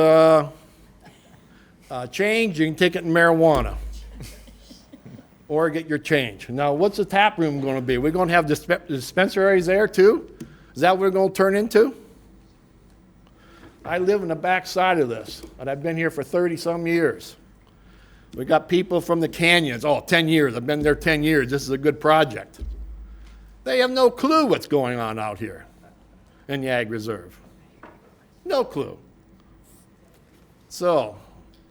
change, you can take it in marijuana. Or get your change. Now, what's the tap room going to be? We're going to have dispensaries there too? Is that what we're going to turn into? I live in the back side of this, and I've been here for 30-some years. We got people from the Canyons. 10 years. I've been there 10 years. This is a good project. They have no clue what's going on out here in the Ag Reserve. No clue. So,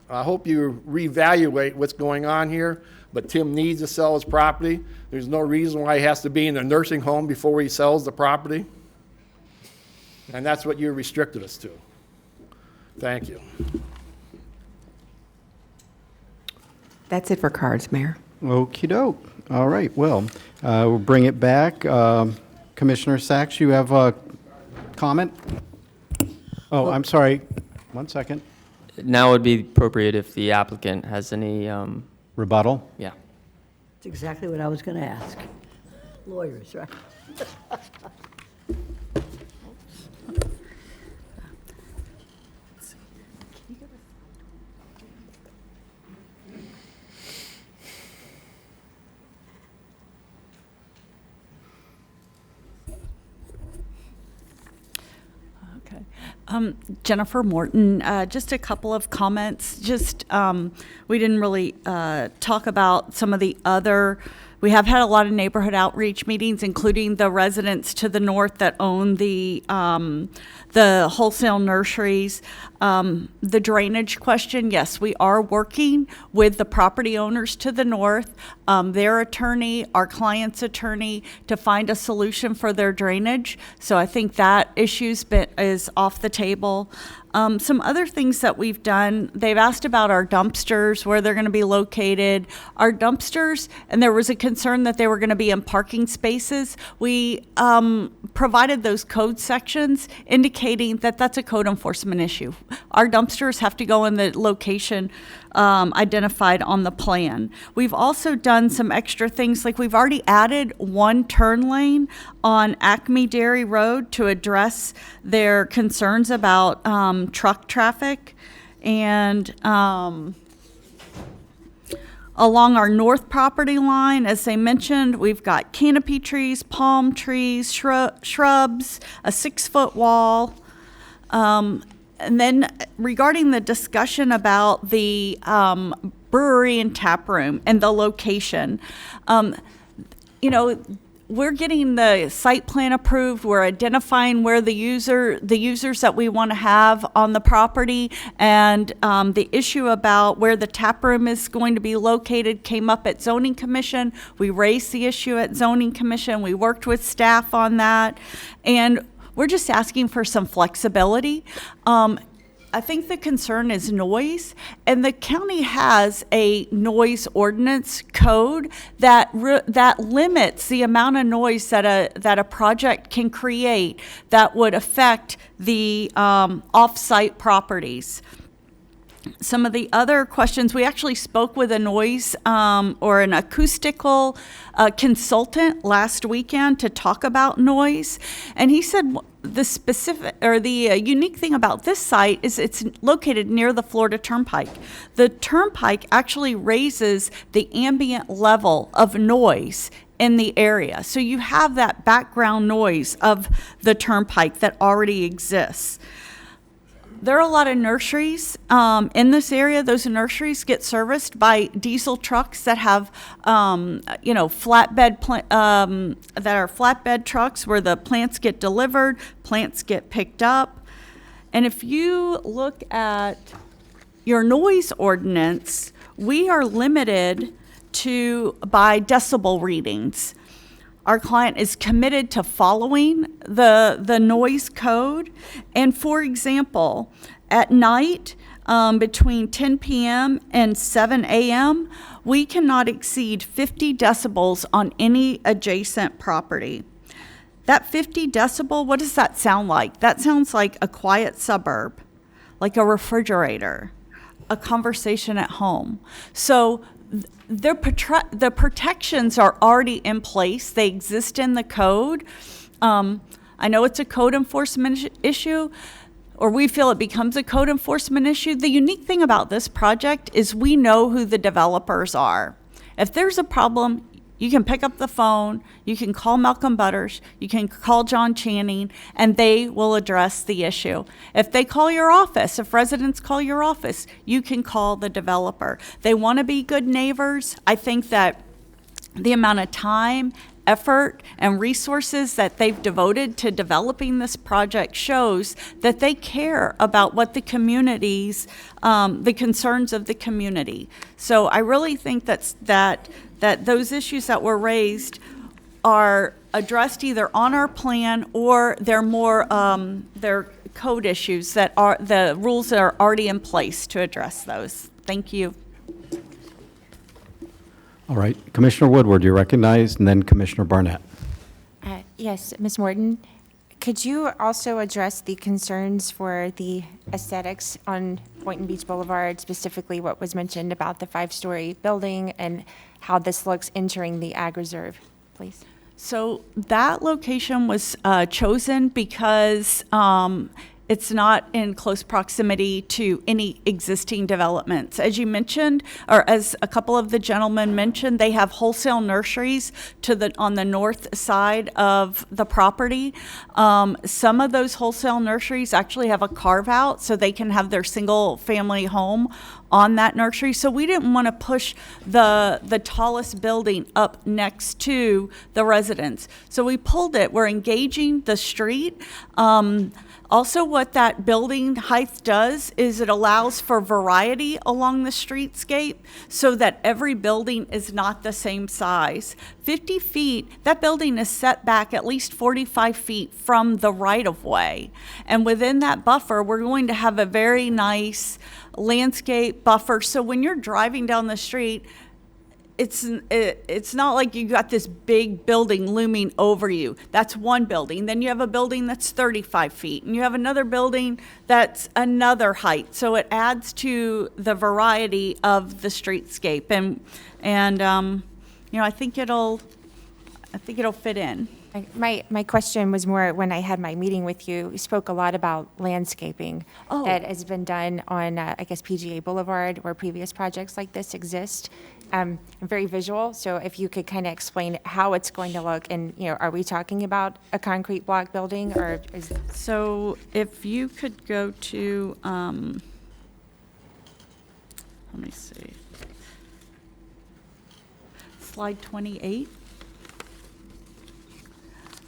I hope you reevaluate what's going on here. But Tim needs to sell his property. There's no reason why he has to be in a nursing home before he sells the property. And that's what you restricted us to. Thank you. That's it for cards, Mayor. Okey doke. All right, well, we'll bring it back. Commissioner Sachs, you have a comment? Oh, I'm sorry. 1 second. Now would be appropriate if the applicant has any rebuttal? Yeah. That's exactly what I was going to ask. Lawyers, right? Okay. Jennifer Morton, just a couple of comments. We didn't really talk about some of the other. We have had a lot of neighborhood outreach meetings, including the residents to the north that own the wholesale nurseries. The drainage question, yes, we are working with the property owners to the north, their attorney, our client's attorney, to find a solution for their drainage. So I think that is off the table. Some other things that we've done, they've asked about our dumpsters, where they're going to be located. Our dumpsters, and there was a concern that they were going to be in parking spaces. We provided those code sections indicating that that's a code enforcement issue. Our dumpsters have to go in the location identified on the plan. We've also done some extra things, like we've already added one turn lane on Acme Dairy Road to address their concerns about truck traffic. And along our north property line, as they mentioned, we've got canopy trees, palm trees, shrubs, a 6-foot wall. And then regarding the discussion about the brewery and tap room and the location, we're getting the site plan approved. We're identifying where the users that we want to have on the property, and the issue about where the tap room is going to be located came up at Zoning Commission. We raised the issue at Zoning Commission. We worked with staff on that, and we're just asking for some flexibility. I think the concern is noise, and the county has a noise ordinance code that limits the amount of noise that a project can create that would affect the off-site properties. Some of the other questions, we actually spoke with a noise or an acoustical consultant last weekend to talk about noise, and he said the unique thing about this site is it's located near the Florida Turnpike. The Turnpike actually raises the ambient level of noise in the area, so you have that background noise of the Turnpike that already exists. There are a lot of nurseries in this area. Those nurseries get serviced by diesel trucks that have, flatbed trucks where the plants get delivered, plants get picked up. And if you look at your noise ordinance, we are limited by decibel readings. Our client is committed to following the noise code. And for example, at night, between 10 p.m. and 7 a.m., we cannot exceed 50 decibels on any adjacent property. That 50 decibel, what does that sound like? That sounds like a quiet suburb, like a refrigerator, a conversation at home. So the protections are already in place. They exist in the code. I know it's a code enforcement issue, or we feel it becomes a code enforcement issue. The unique thing about this project is we know who the developers are. If there's a problem, you can pick up the phone, you can call Malcolm Butters, you can call John Channing, and they will address the issue. If they call your office, if residents call your office, you can call the developer. They want to be good neighbors. I think that the amount of time, effort, and resources that they've devoted to developing this project shows that they care about what the community's, the concerns of the community. So I really think that those issues that were raised are addressed either on our plan, or they're more they're code issues that are the rules that are already in place to address those. Thank you. All right, Commissioner Woodward, you're recognized, and then Commissioner Barnett. Yes, Ms. Morton, could you also address the concerns for the aesthetics on Boynton Beach Boulevard, specifically what was mentioned about the 5-story building and how this looks entering the Ag Reserve, please? So that location was chosen because It's not in close proximity to any existing developments. As you mentioned, or as a couple of the gentlemen mentioned, they have wholesale nurseries on the north side of the property. Some of those wholesale nurseries actually have a carve out so they can have their single family home on that nursery. So we didn't want to push the tallest building up next to the residence. So we pulled it. We're engaging the street. Also, what that building height does is it allows for variety along the streetscape so that every building is not the same size. 50 feet, that building is set back at least 45 feet from the right-of-way. And within that buffer, we're going to have a very nice landscape buffer. So when you're driving down the street, it's not like you got this big building looming over you. That's one building. Then you have a building that's 35 feet, and you have another building that's another height. So it adds to the variety of the streetscape, and I think it'll fit in. My question was more when I had my meeting with you, we spoke a lot about landscaping that has been done on, I guess, PGA Boulevard where previous projects like this exist. I'm very visual, so if you could kind of explain how it's going to look, and, are we talking about a concrete block building or is... So if you could go to, let me see, slide 28.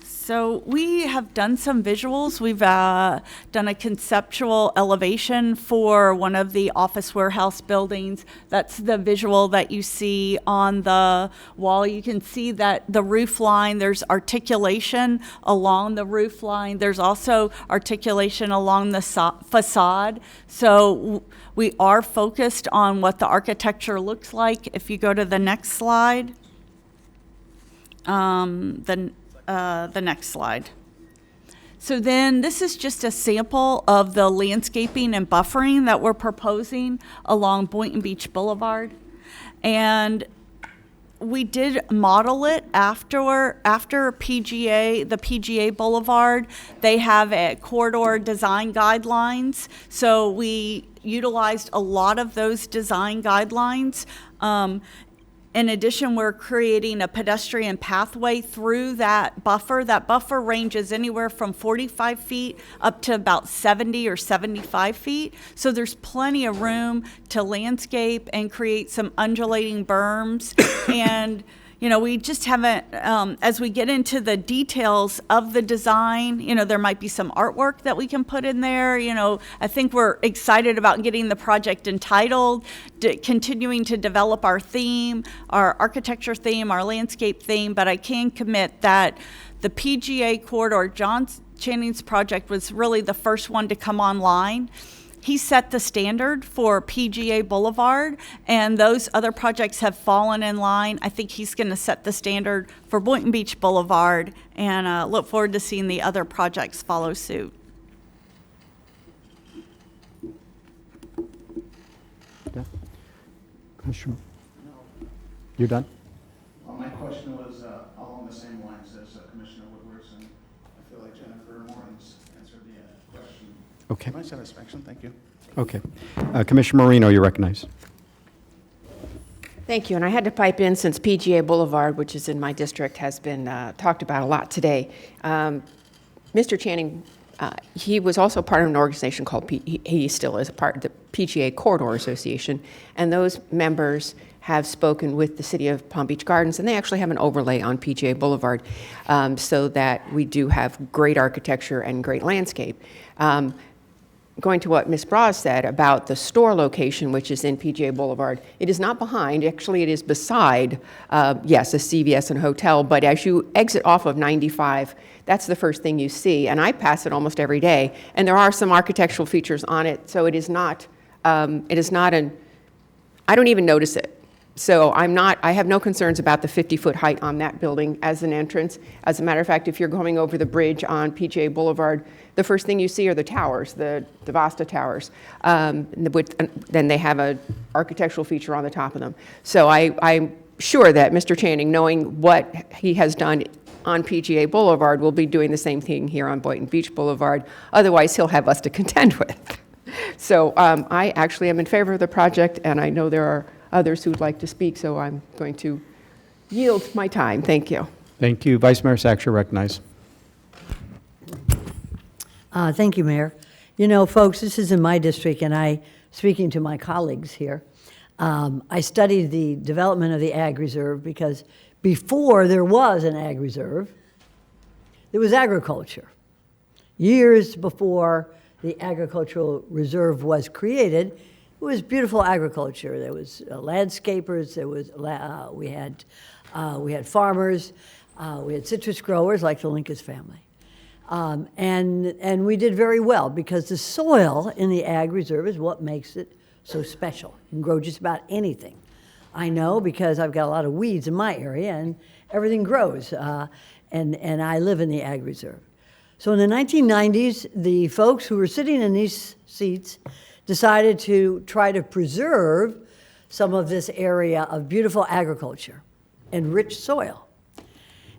So we have done some visuals. We've done a conceptual elevation for one of the office warehouse buildings. That's the visual that you see on the wall. You can see that the roof line, there's articulation along the roof line. There's also articulation along the facade. So we are focused on what the architecture looks like. If you go to the next slide, the next slide. So then this is just a sample of the landscaping and buffering that we're proposing along Boynton Beach Boulevard. And we did model it after PGA, the PGA Boulevard. They have a corridor design guidelines. So we utilized a lot of those design guidelines. In addition, we're creating a pedestrian pathway through that buffer. That buffer ranges anywhere from 45 feet up to about 70 or 75 feet. So there's plenty of room to landscape and create some undulating berms. And we just haven't, as we get into the details of the design, there might be some artwork that we can put in there. I think we're excited about getting the project entitled, continuing to develop our theme, our architecture theme, our landscape theme, but I can commit that the PGA corridor, John Channing's project was really the first one to come online. He set the standard for PGA Boulevard, and those other projects have fallen in line. I think he's going to set the standard for Boynton Beach Boulevard, and look forward to seeing the other projects follow suit. Yeah. Commissioner, you're done? Well, my question was along the same lines as Commissioner Woodward's, and I feel like Jennifer Morton's answered the question. Okay. To my satisfaction, thank you. Okay. Commissioner Marino, you're recognized. Thank you, and I had to pipe in since PGA Boulevard, which is in my district, has been talked about a lot today. Mr. Channing, he was also part of an organization called, he still is a part of the PGA Corridor Association, and those members have spoken with the City of Palm Beach Gardens, and they actually have an overlay on PGA Boulevard so that we do have great architecture and great landscape. Going to what Ms. Braz said about the store location, which is in PGA Boulevard, it is not behind, actually it is beside, yes, a CVS and hotel, but as you exit off of 95, that's the first thing you see, and I pass it almost every day, and there are some architectural features on it, so it is not I don't even notice it. So I have no concerns about the 50-foot height on that building as an entrance. As a matter of fact, if you're going over the bridge on PGA Boulevard, the first thing you see are the towers, the Vasta towers. Then they have an architectural feature on the top of them. So I'm sure that Mr. Channing, knowing what he has done on PGA Boulevard will be doing the same thing here on Boynton Beach Boulevard. Otherwise, he'll have us to contend with. So I actually am in favor of the project, and I know there are others who'd like to speak, so I'm going to yield my time. Thank you. Thank you. Vice Mayor Sachs, you're recognized. Thank you, Mayor. You know, folks, this is in my district, and speaking to my colleagues here, I studied the development of the Ag Reserve because before there was an Ag Reserve, there was agriculture. Years before the Agricultural Reserve was created, it was beautiful agriculture. There was landscapers, there was, we had farmers, we had citrus growers like the Lincas family. And we did very well because the soil in the Ag Reserve is what makes it so special. You can grow just about anything. I know because I've got a lot of weeds in my area and everything grows. And I live in the Ag Reserve. So in the 1990s, the folks who were sitting in these seats decided to try to preserve some of this area of beautiful agriculture and rich soil.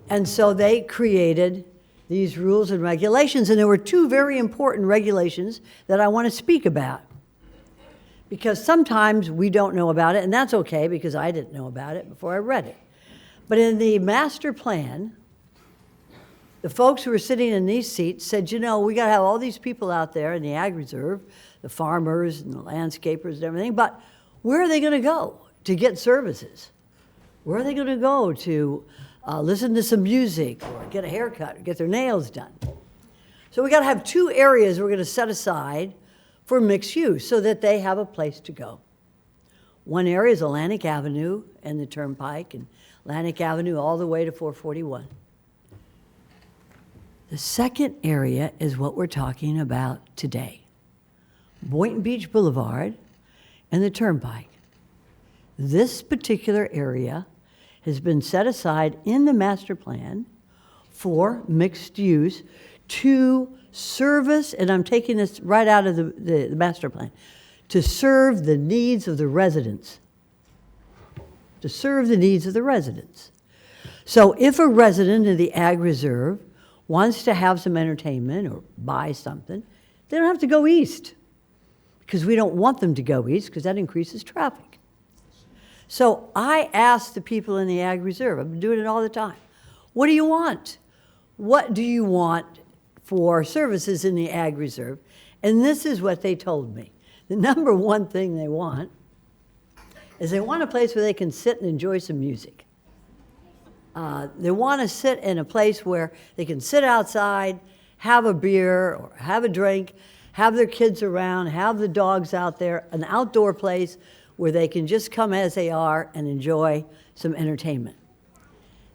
And so they created these rules and regulations, and there were two very important regulations that I want to speak about. Because sometimes we don't know about it, and that's okay because I didn't know about it before I read it. But in the master plan, the folks who were sitting in these seats said, you know, we got to have all these people out there in the Ag Reserve, the farmers and the landscapers and everything, but where are they going to go to get services? Where are they going to go to listen to some music or get a haircut or get their nails done? So we got to have two areas we're going to set aside for mixed use so that they have a place to go. One area is Atlantic Avenue and the Turnpike, and Atlantic Avenue all the way to 441. The second area is what we're talking about today. Boynton Beach Boulevard and the Turnpike. This particular area has been set aside in the master plan for mixed use to service, and I'm taking this right out of the master plan, to serve the needs of the residents. To serve the needs of the residents. So if a resident of the Ag Reserve wants to have some entertainment or buy something, they don't have to go east because we don't want them to go east because that increases traffic. So I asked the people in the Ag Reserve, I've been doing it all the time, what do you want? What do you want for services in the Ag Reserve? And this is what they told me. The number one thing they want is they want a place where they can sit and enjoy some music. They want to sit in a place where they can sit outside, have a beer or have a drink, have their kids around, have the dogs out there, an outdoor place where they can just come as they are and enjoy some entertainment.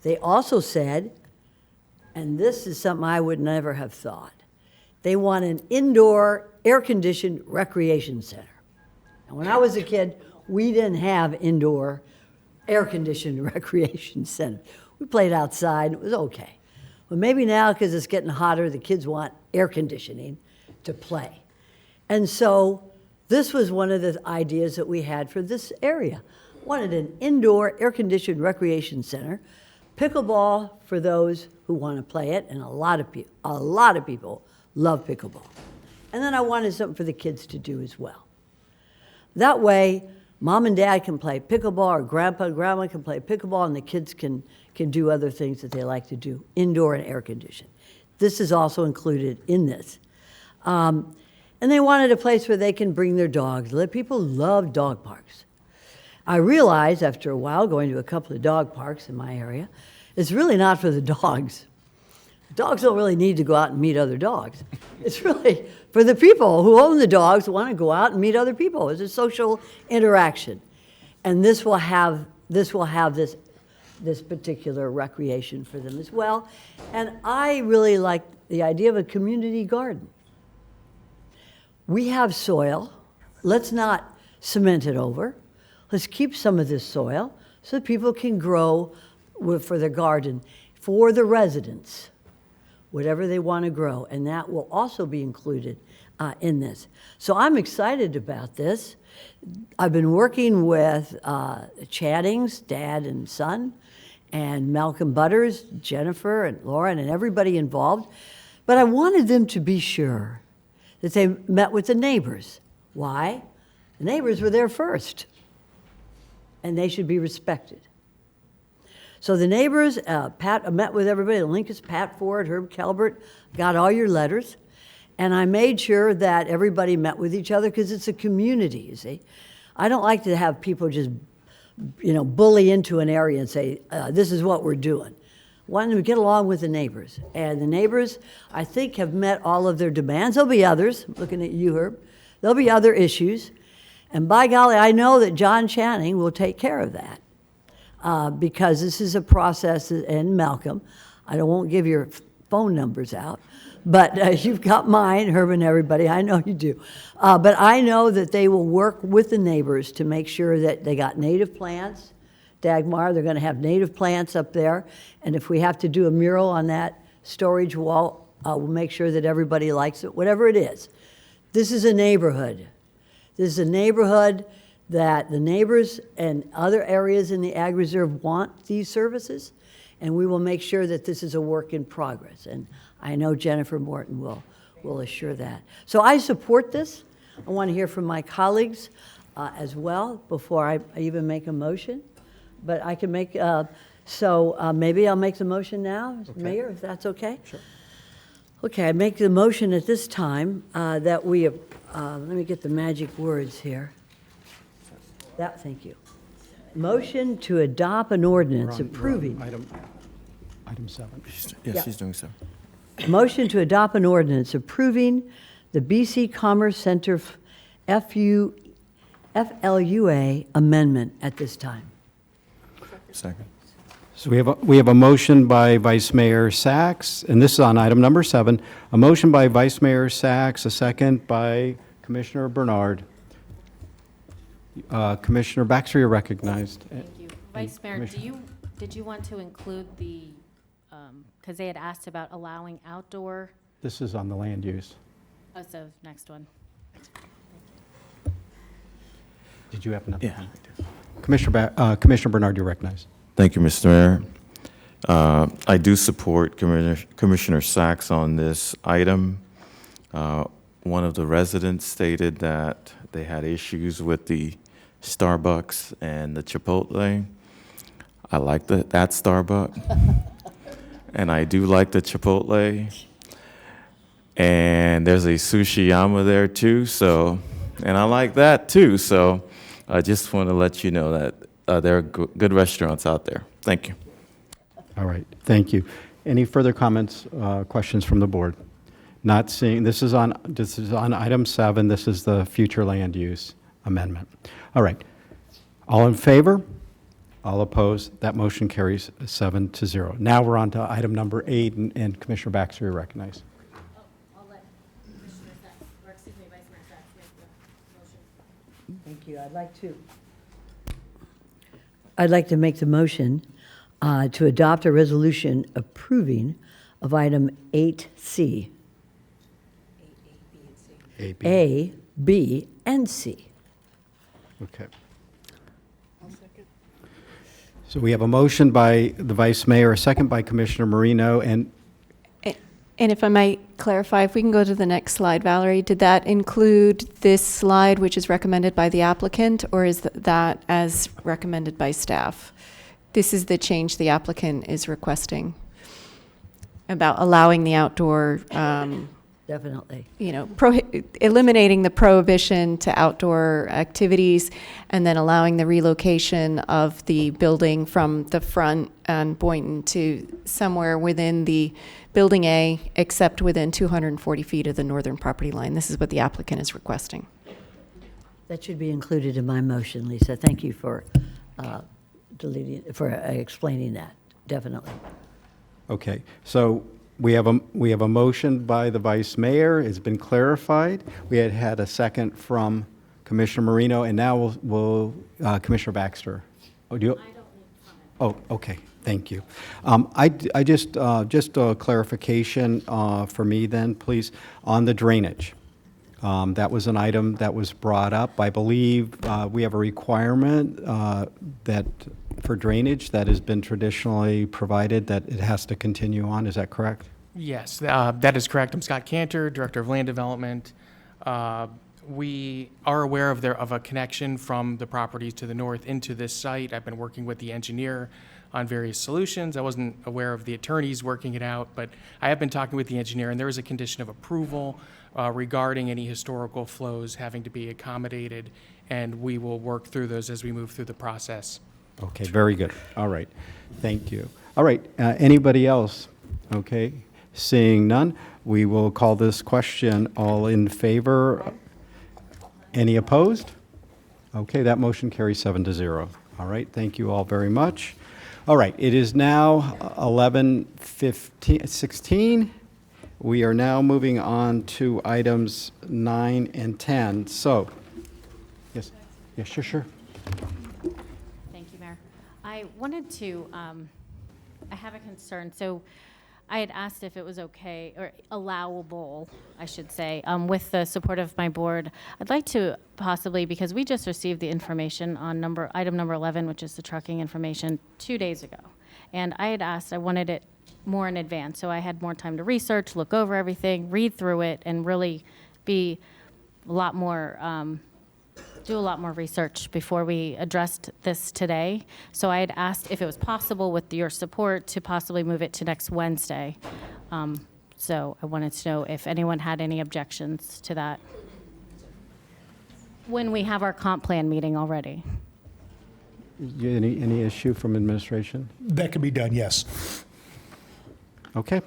They also said, and this is something I would never have thought, they want an indoor air-conditioned recreation center. And when I was a kid, we didn't have indoor air-conditioned recreation center. We played outside, and it was okay. But maybe now, because it's getting hotter, the kids want air conditioning to play. And so this was one of the ideas that we had for this area. Wanted an indoor air-conditioned recreation center, pickleball for those who want to play it, and a lot of people love pickleball. And then I wanted something for the kids to do as well. That way, mom and dad can play pickleball, or grandpa and grandma can play pickleball, and the kids can do other things that they like to do, indoor and air conditioned. This is also included in this. And they wanted a place where they can bring their dogs. People love dog parks. I realized after a while going to a couple of dog parks in my area, it's really not for the dogs. Dogs don't really need to go out and meet other dogs. It's really for the people who own the dogs who want to go out and meet other people. It's a social interaction. And this will have this particular recreation for them as well. And I really like the idea of a community garden. We have soil. Let's not cement it over. Let's keep some of this soil so that people can grow for their garden, for the residents, whatever they want to grow. And that will also be included in this. So I'm excited about this. I've been working with Chaddings, dad and son, and Malcolm Butters, Jennifer and Lauren and everybody involved. But I wanted them to be sure that they met with the neighbors. Why? The neighbors were there first, and they should be respected. So the neighbors, Pat met with everybody, the Lincolns, Pat Ford, Herb Calvert, got all your letters. And I made sure that everybody met with each other because it's a community, you see. I don't like to have people just, bully into an area and say, this is what we're doing. Want them to get along with the neighbors. And the neighbors, I think, have met all of their demands. There'll be others, looking at you, Herb. There'll be other issues. And by golly, I know that John Channing will take care of that. Because this is a process, and Malcolm, won't give your phone numbers out, but you've got mine, Herb and everybody, I know you do. But I know that they will work with the neighbors to make sure that they got native plants. Dagmar, they're gonna have native plants up there, and if we have to do a mural on that storage wall, we'll make sure that everybody likes it, whatever it is. This is a neighborhood. This is a neighborhood that the neighbors and other areas in the Ag Reserve want these services, and we will make sure that this is a work in progress. And I know Jennifer Morton will assure that. So I support this. I want to hear from my colleagues as well before I even make a motion. But I can make, maybe I'll make the motion now, Mayor, if that's okay? Sure. Okay, I make the motion at this time that we, let me get the magic words here. Thank you. Motion to adopt an ordinance approving. Item 7. Yes, Yeah. she's doing so. Motion to adopt an ordinance approving the BC Commerce Center FLUA amendment at this time. Second. So we have a motion by Vice Mayor Sachs, and this is on item number 7. A motion by Vice Mayor Sachs, a second by Commissioner Bernard. Commissioner Baxter, you're recognized. Thank you. Vice Mayor, did you want to include the, because they had asked about allowing outdoor, This is on the land use. so next one. Did you have enough? Yeah. Commissioner Bernard, you're recognized. Thank you, Mr. Mayor. I do support Commissioner Sachs on this item. One of the residents stated that they had issues with the Starbucks and the Chipotle. I like that Starbucks. And I do like the Chipotle. And there's a Sushiyama there too, and I like that too. So I just want to let you know that there are good restaurants out there. Thank you. All right, thank you. Any further comments, questions from the board? Not seeing, this is on item 7. This is the future land use amendment. All right, all in favor? All opposed? That motion carries 7-0. Now we're on to item number 8, and Commissioner Baxter, you're recognized. I'll let Commissioner Sachs, or excuse me, Vice Mayor Sachs make the motion. Thank you. I'd like to make the motion to adopt a resolution approving of item 8C. A, B, and C. Okay. So we have a motion by the Vice Mayor, a second by Commissioner Marino, and if I might clarify, if we can go to the next slide, Valerie, did that include this slide, which is recommended by the applicant, or is that as recommended by staff? This is the change the applicant is requesting about allowing the outdoor, Definitely. eliminating the prohibition to outdoor activities and then allowing the relocation of the building from the front on Boynton to somewhere within the Building A, except within 240 feet of the northern property line. This is what the applicant is requesting. That should be included in my motion, Lisa. Thank you for explaining that, definitely. okay. So we have a motion by the Vice Mayor. It's been clarified. We had a second from Commissioner Marino, and now we'll Commissioner Baxter. Oh, do you? Oh, okay. Thank you. I just a clarification for me then, please, on the drainage. That was an item that was brought up. I believe we have a requirement that for drainage that has been traditionally provided, that it has to continue on, is that correct? Yes, that is correct. I'm Scott Cantor, Director of Land Development. We are aware of a connection from the properties to the north into this site. I've been working with the engineer on various solutions. I wasn't aware of the attorneys working it out, but I have been talking with the engineer, and there is a condition of approval regarding any historical flows having to be accommodated, and we will work through those as we move through the process. Okay, very good. All right, thank you. All right, anybody else? Okay, seeing none, we will call this question. All in favor? Any opposed? Okay, that motion carries 7-0. All right, thank you all very much. All right, it is now 11:16. We are now moving on to items 9 and 10. So, yes, sure. Thank you, Mayor. I wanted to, I have a concern. So I had asked if it was okay, or allowable, I should say, with the support of my board. I'd like to possibly, because we just received the information on item number 11, which is the trucking information, 2 days ago. And I had asked, I wanted it more in advance, so I had more time to research, look over everything, read through it, and really be a lot more, do a lot more research before we addressed this today. So I had asked if it was possible, with your support, to possibly move it to next Wednesday. So I wanted to know if anyone had any objections to that when we have our comp plan meeting already. Any issue from administration? That can be done, yes. Okay.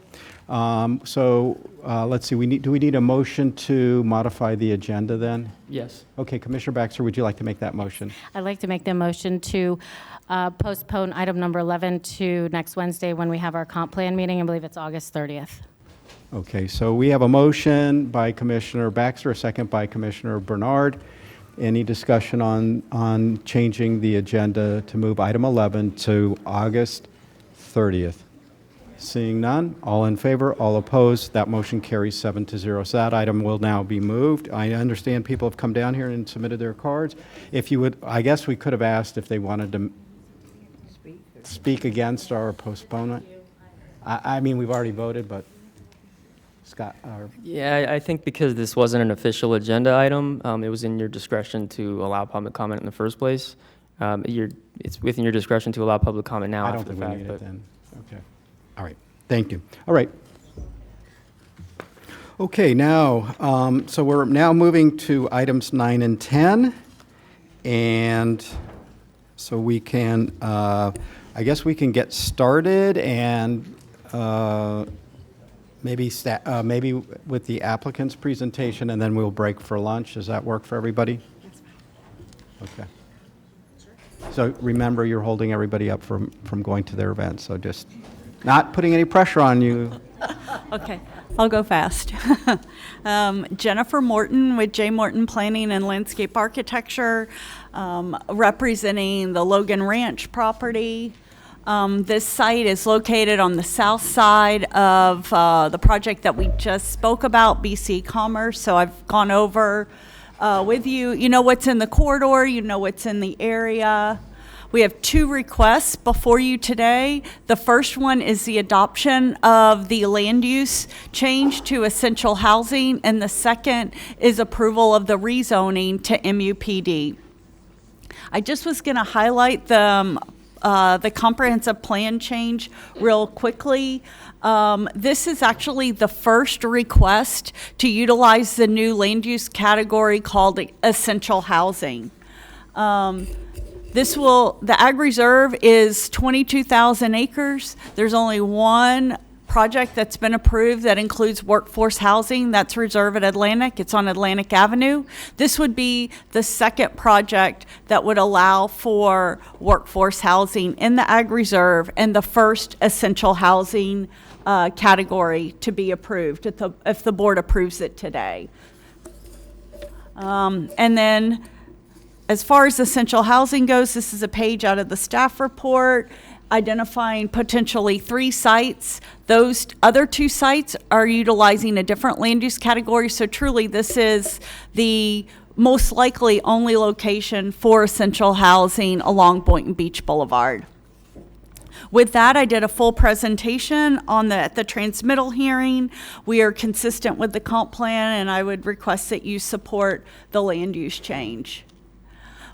So let's see, do we need a motion to modify the agenda then? Yes. Okay, Commissioner Baxter, would you like to make that motion? I'd like to make the motion to postpone item number 11 to next Wednesday when we have our comp plan meeting. I believe it's August 30th. Okay, so we have a motion by Commissioner Baxter, a second by Commissioner Bernard. Any discussion on changing the agenda to move item 11 to August 30th? Seeing none, all in favor, all opposed, that motion carries 7-0. So that item will now be moved. I understand people have come down here and submitted their cards. If you would, I guess we could have asked if they wanted to speak against our postponement. I mean, we've already voted, but Scott, Yeah, I think because this wasn't an official agenda item, it was in your discretion to allow public comment in the first place. It's within your discretion to allow public comment now I don't after the think fact. we need it then. Okay. All right. Thank you. All right. Okay, now, so we're now moving to items 9 and 10. And so we can, I guess we can get started and maybe with the applicant's presentation, and then we'll break for lunch. Does that work for everybody? Okay. So remember, you're holding everybody up from going to their event, so just not putting any pressure on you. Okay, I'll go fast. Jennifer Morton with J. Morton Planning and Landscape Architecture, representing the Logan Ranch property. This site is located on the south side of the project that we just spoke about, BC Commerce. So I've gone over with you. You know what's in the corridor, you know what's in the area. We have 2 requests before you today. The first one is the adoption of the land use change to essential housing, and the second is approval of the rezoning to MUPD. I just was going to highlight the comprehensive plan change real quickly. This is actually the first request to utilize the new land use category called essential housing. The Ag Reserve is 22,000 acres. There's only one project that's been approved that includes workforce housing. That's Reserve at Atlantic. It's on Atlantic Avenue. This would be the second project that would allow for workforce housing in the Ag Reserve, and the first essential housing category to be approved if the board approves it today. And then, as far as essential housing goes, this is a page out of the staff report identifying potentially 3 sites. Those other 2 sites are utilizing a different land use category. So truly, this is the most likely only location for essential housing along Boynton Beach Boulevard. With that, I did a full presentation on at the transmittal hearing. We are consistent with the comp plan, and I would request that you support the land use change.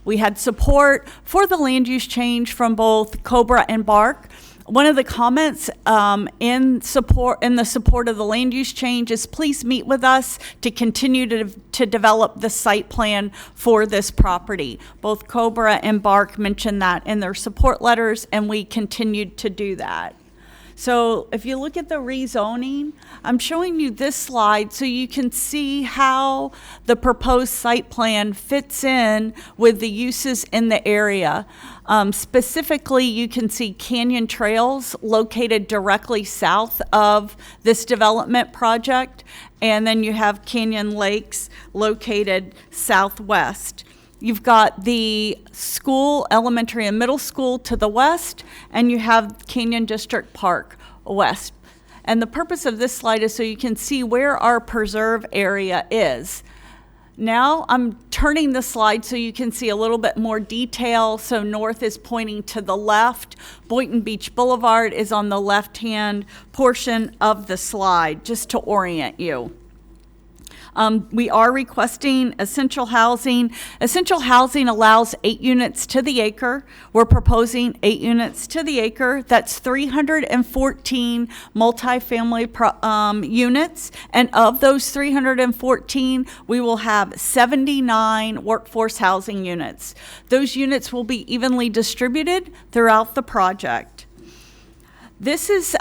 We had support for the land use change from both Cobra and Bark. One of the comments in the support of the land use change is please meet with us to continue to develop the site plan for this property. Both Cobra and Bark mentioned that in their support letters, and we continued to do that. So if you look at the rezoning, I'm showing you this slide so you can see how the proposed site plan fits in with the uses in the area. Specifically, you can see Canyon Trails located directly south of this development project, and then you have Canyon Lakes located southwest. You've got the school, elementary and middle school to the west, and you have Canyon District Park west. And the purpose of this slide is so you can see where our preserve area is. Now I'm turning the slide so you can see a little bit more detail. So north is pointing to the left. Boynton Beach Boulevard is on the left-hand portion of the slide, just to orient you. We are requesting essential housing. Essential housing allows 8 units to the acre. We're proposing 8 units to the acre. That's 314 multifamily units. And of those 314, we will have 79 workforce housing units. Those units will be evenly distributed throughout the project. This is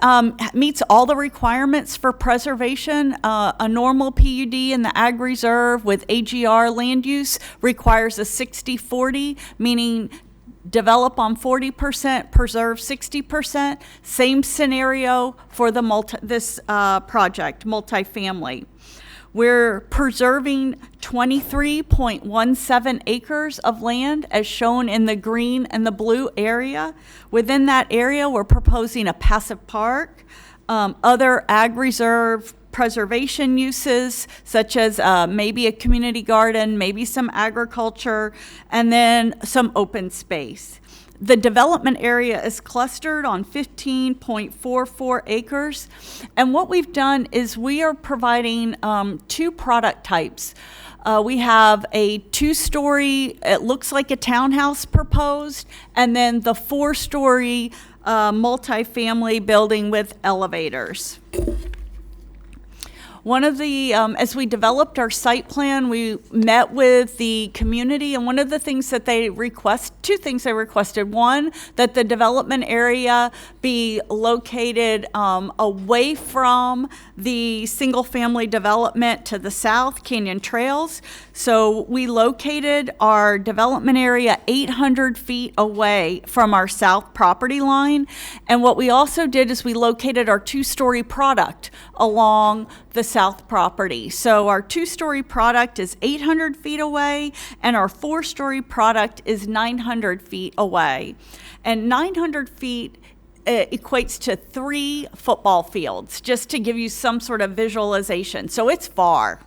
meets all the requirements for preservation. A normal PUD in the ag reserve with AGR land use requires a 60-40, meaning develop on 40%, preserve 60%. Same scenario for the this project, multifamily. We're preserving 23.17 acres of land as shown in the green and the blue area. Within that area, we're proposing a passive park, other ag reserve preservation uses such as maybe a community garden, maybe some agriculture, and then some open space. The development area is clustered on 15.44 acres. And what we've done is we are providing 2 product types. We have a 2-story, it looks like a townhouse proposed, and then the 4-story multifamily building with elevators. One of the, as we developed our site plan, we met with the community, and one of the things that they request, 2 things they requested. One, that the development area be located away from the single-family development to the south, Canyon Trails. So we located our development area 800 feet away from our south property line. And what we also did is we located our 2-story product along the south property. So our 2-story product is 800 feet away, and our 4-story product is 900 feet away. And 900 feet equates to 3 football fields, just to give you some sort of visualization. So it's far.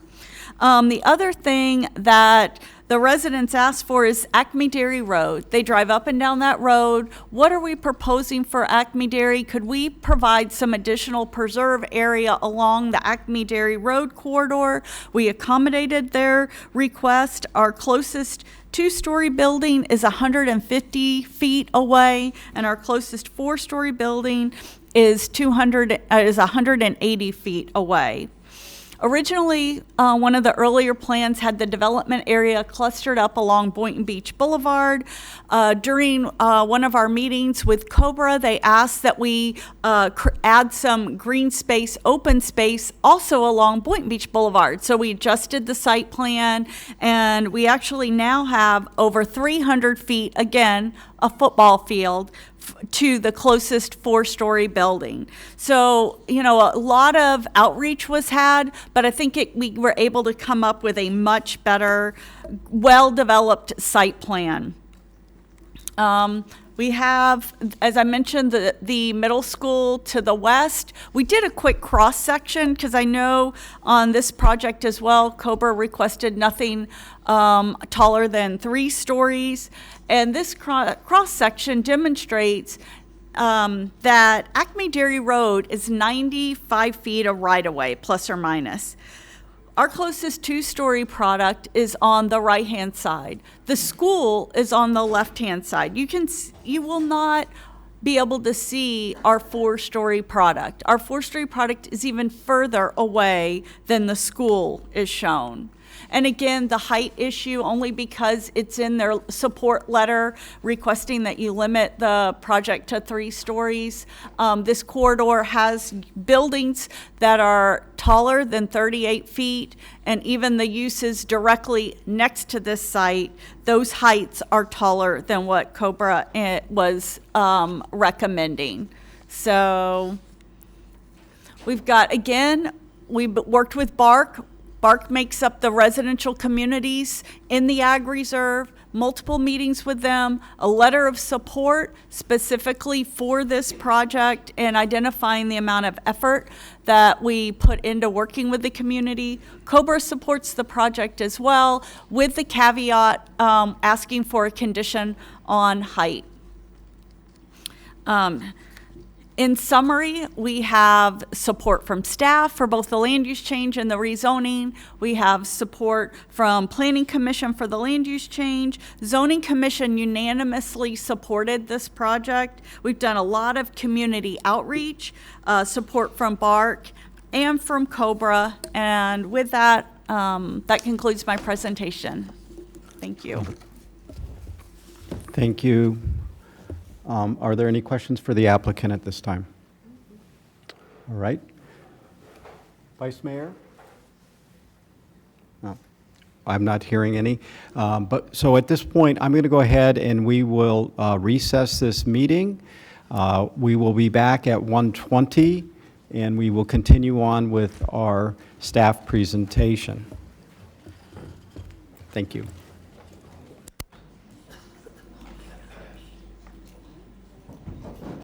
The other thing that the residents asked for is Acme Dairy Road. They drive up and down that road. What are we proposing for Acme Dairy? Could we provide some additional preserve area along the Acme Dairy Road corridor? We accommodated their request. Our closest 2-story building is 150 feet away, and our closest 4-story building is 180 feet away. Originally, one of the earlier plans had the development area clustered up along Boynton Beach Boulevard. During one of our meetings with Cobra, they asked that we add some green space, open space, also along Boynton Beach Boulevard. So we adjusted the site plan, and we actually now have over 300 feet, again, a football field, to the closest 4-story building. So, you know, a lot of outreach was had, but I think we were able to come up with a much better, well-developed site plan. We have, as I mentioned, the middle school to the west. We did a quick cross-section because I know on this project as well, Cobra requested nothing taller than 3 stories. And this cross-section demonstrates that Acme Dairy Road is 95 feet of right-of-way, plus or minus. Our closest 2-story product is on the right-hand side. The school is on the left-hand side. You will not be able to see our 4-story product. Our 4-story product is even further away than the school is shown. And again, the height issue, only because it's in their support letter requesting that you limit the project to 3 stories. This corridor has buildings that are taller than 38 feet, and even the uses directly next to this site, those heights are taller than what Cobra was recommending. So we've got, again, we worked with Bark. Bark makes up the residential communities in the Ag Reserve, multiple meetings with them, a letter of support specifically for this project and identifying the amount of effort that we put into working with the community. Cobra supports the project as well, with the caveat asking for a condition on height. In summary, we have support from staff for both the land use change and the rezoning. We have support from Planning Commission for the land use change. Zoning Commission unanimously supported this project. We've done a lot of community outreach, support from Bark and from Cobra. And with that, that concludes my presentation. Thank you. Thank you. Are there any questions for the applicant at this time? All right. Vice Mayor? No, I'm not hearing any. So at this point, I'm going to go ahead and we will recess this meeting. We will be back at 1:20, and we will continue on with our staff presentation. Thank you.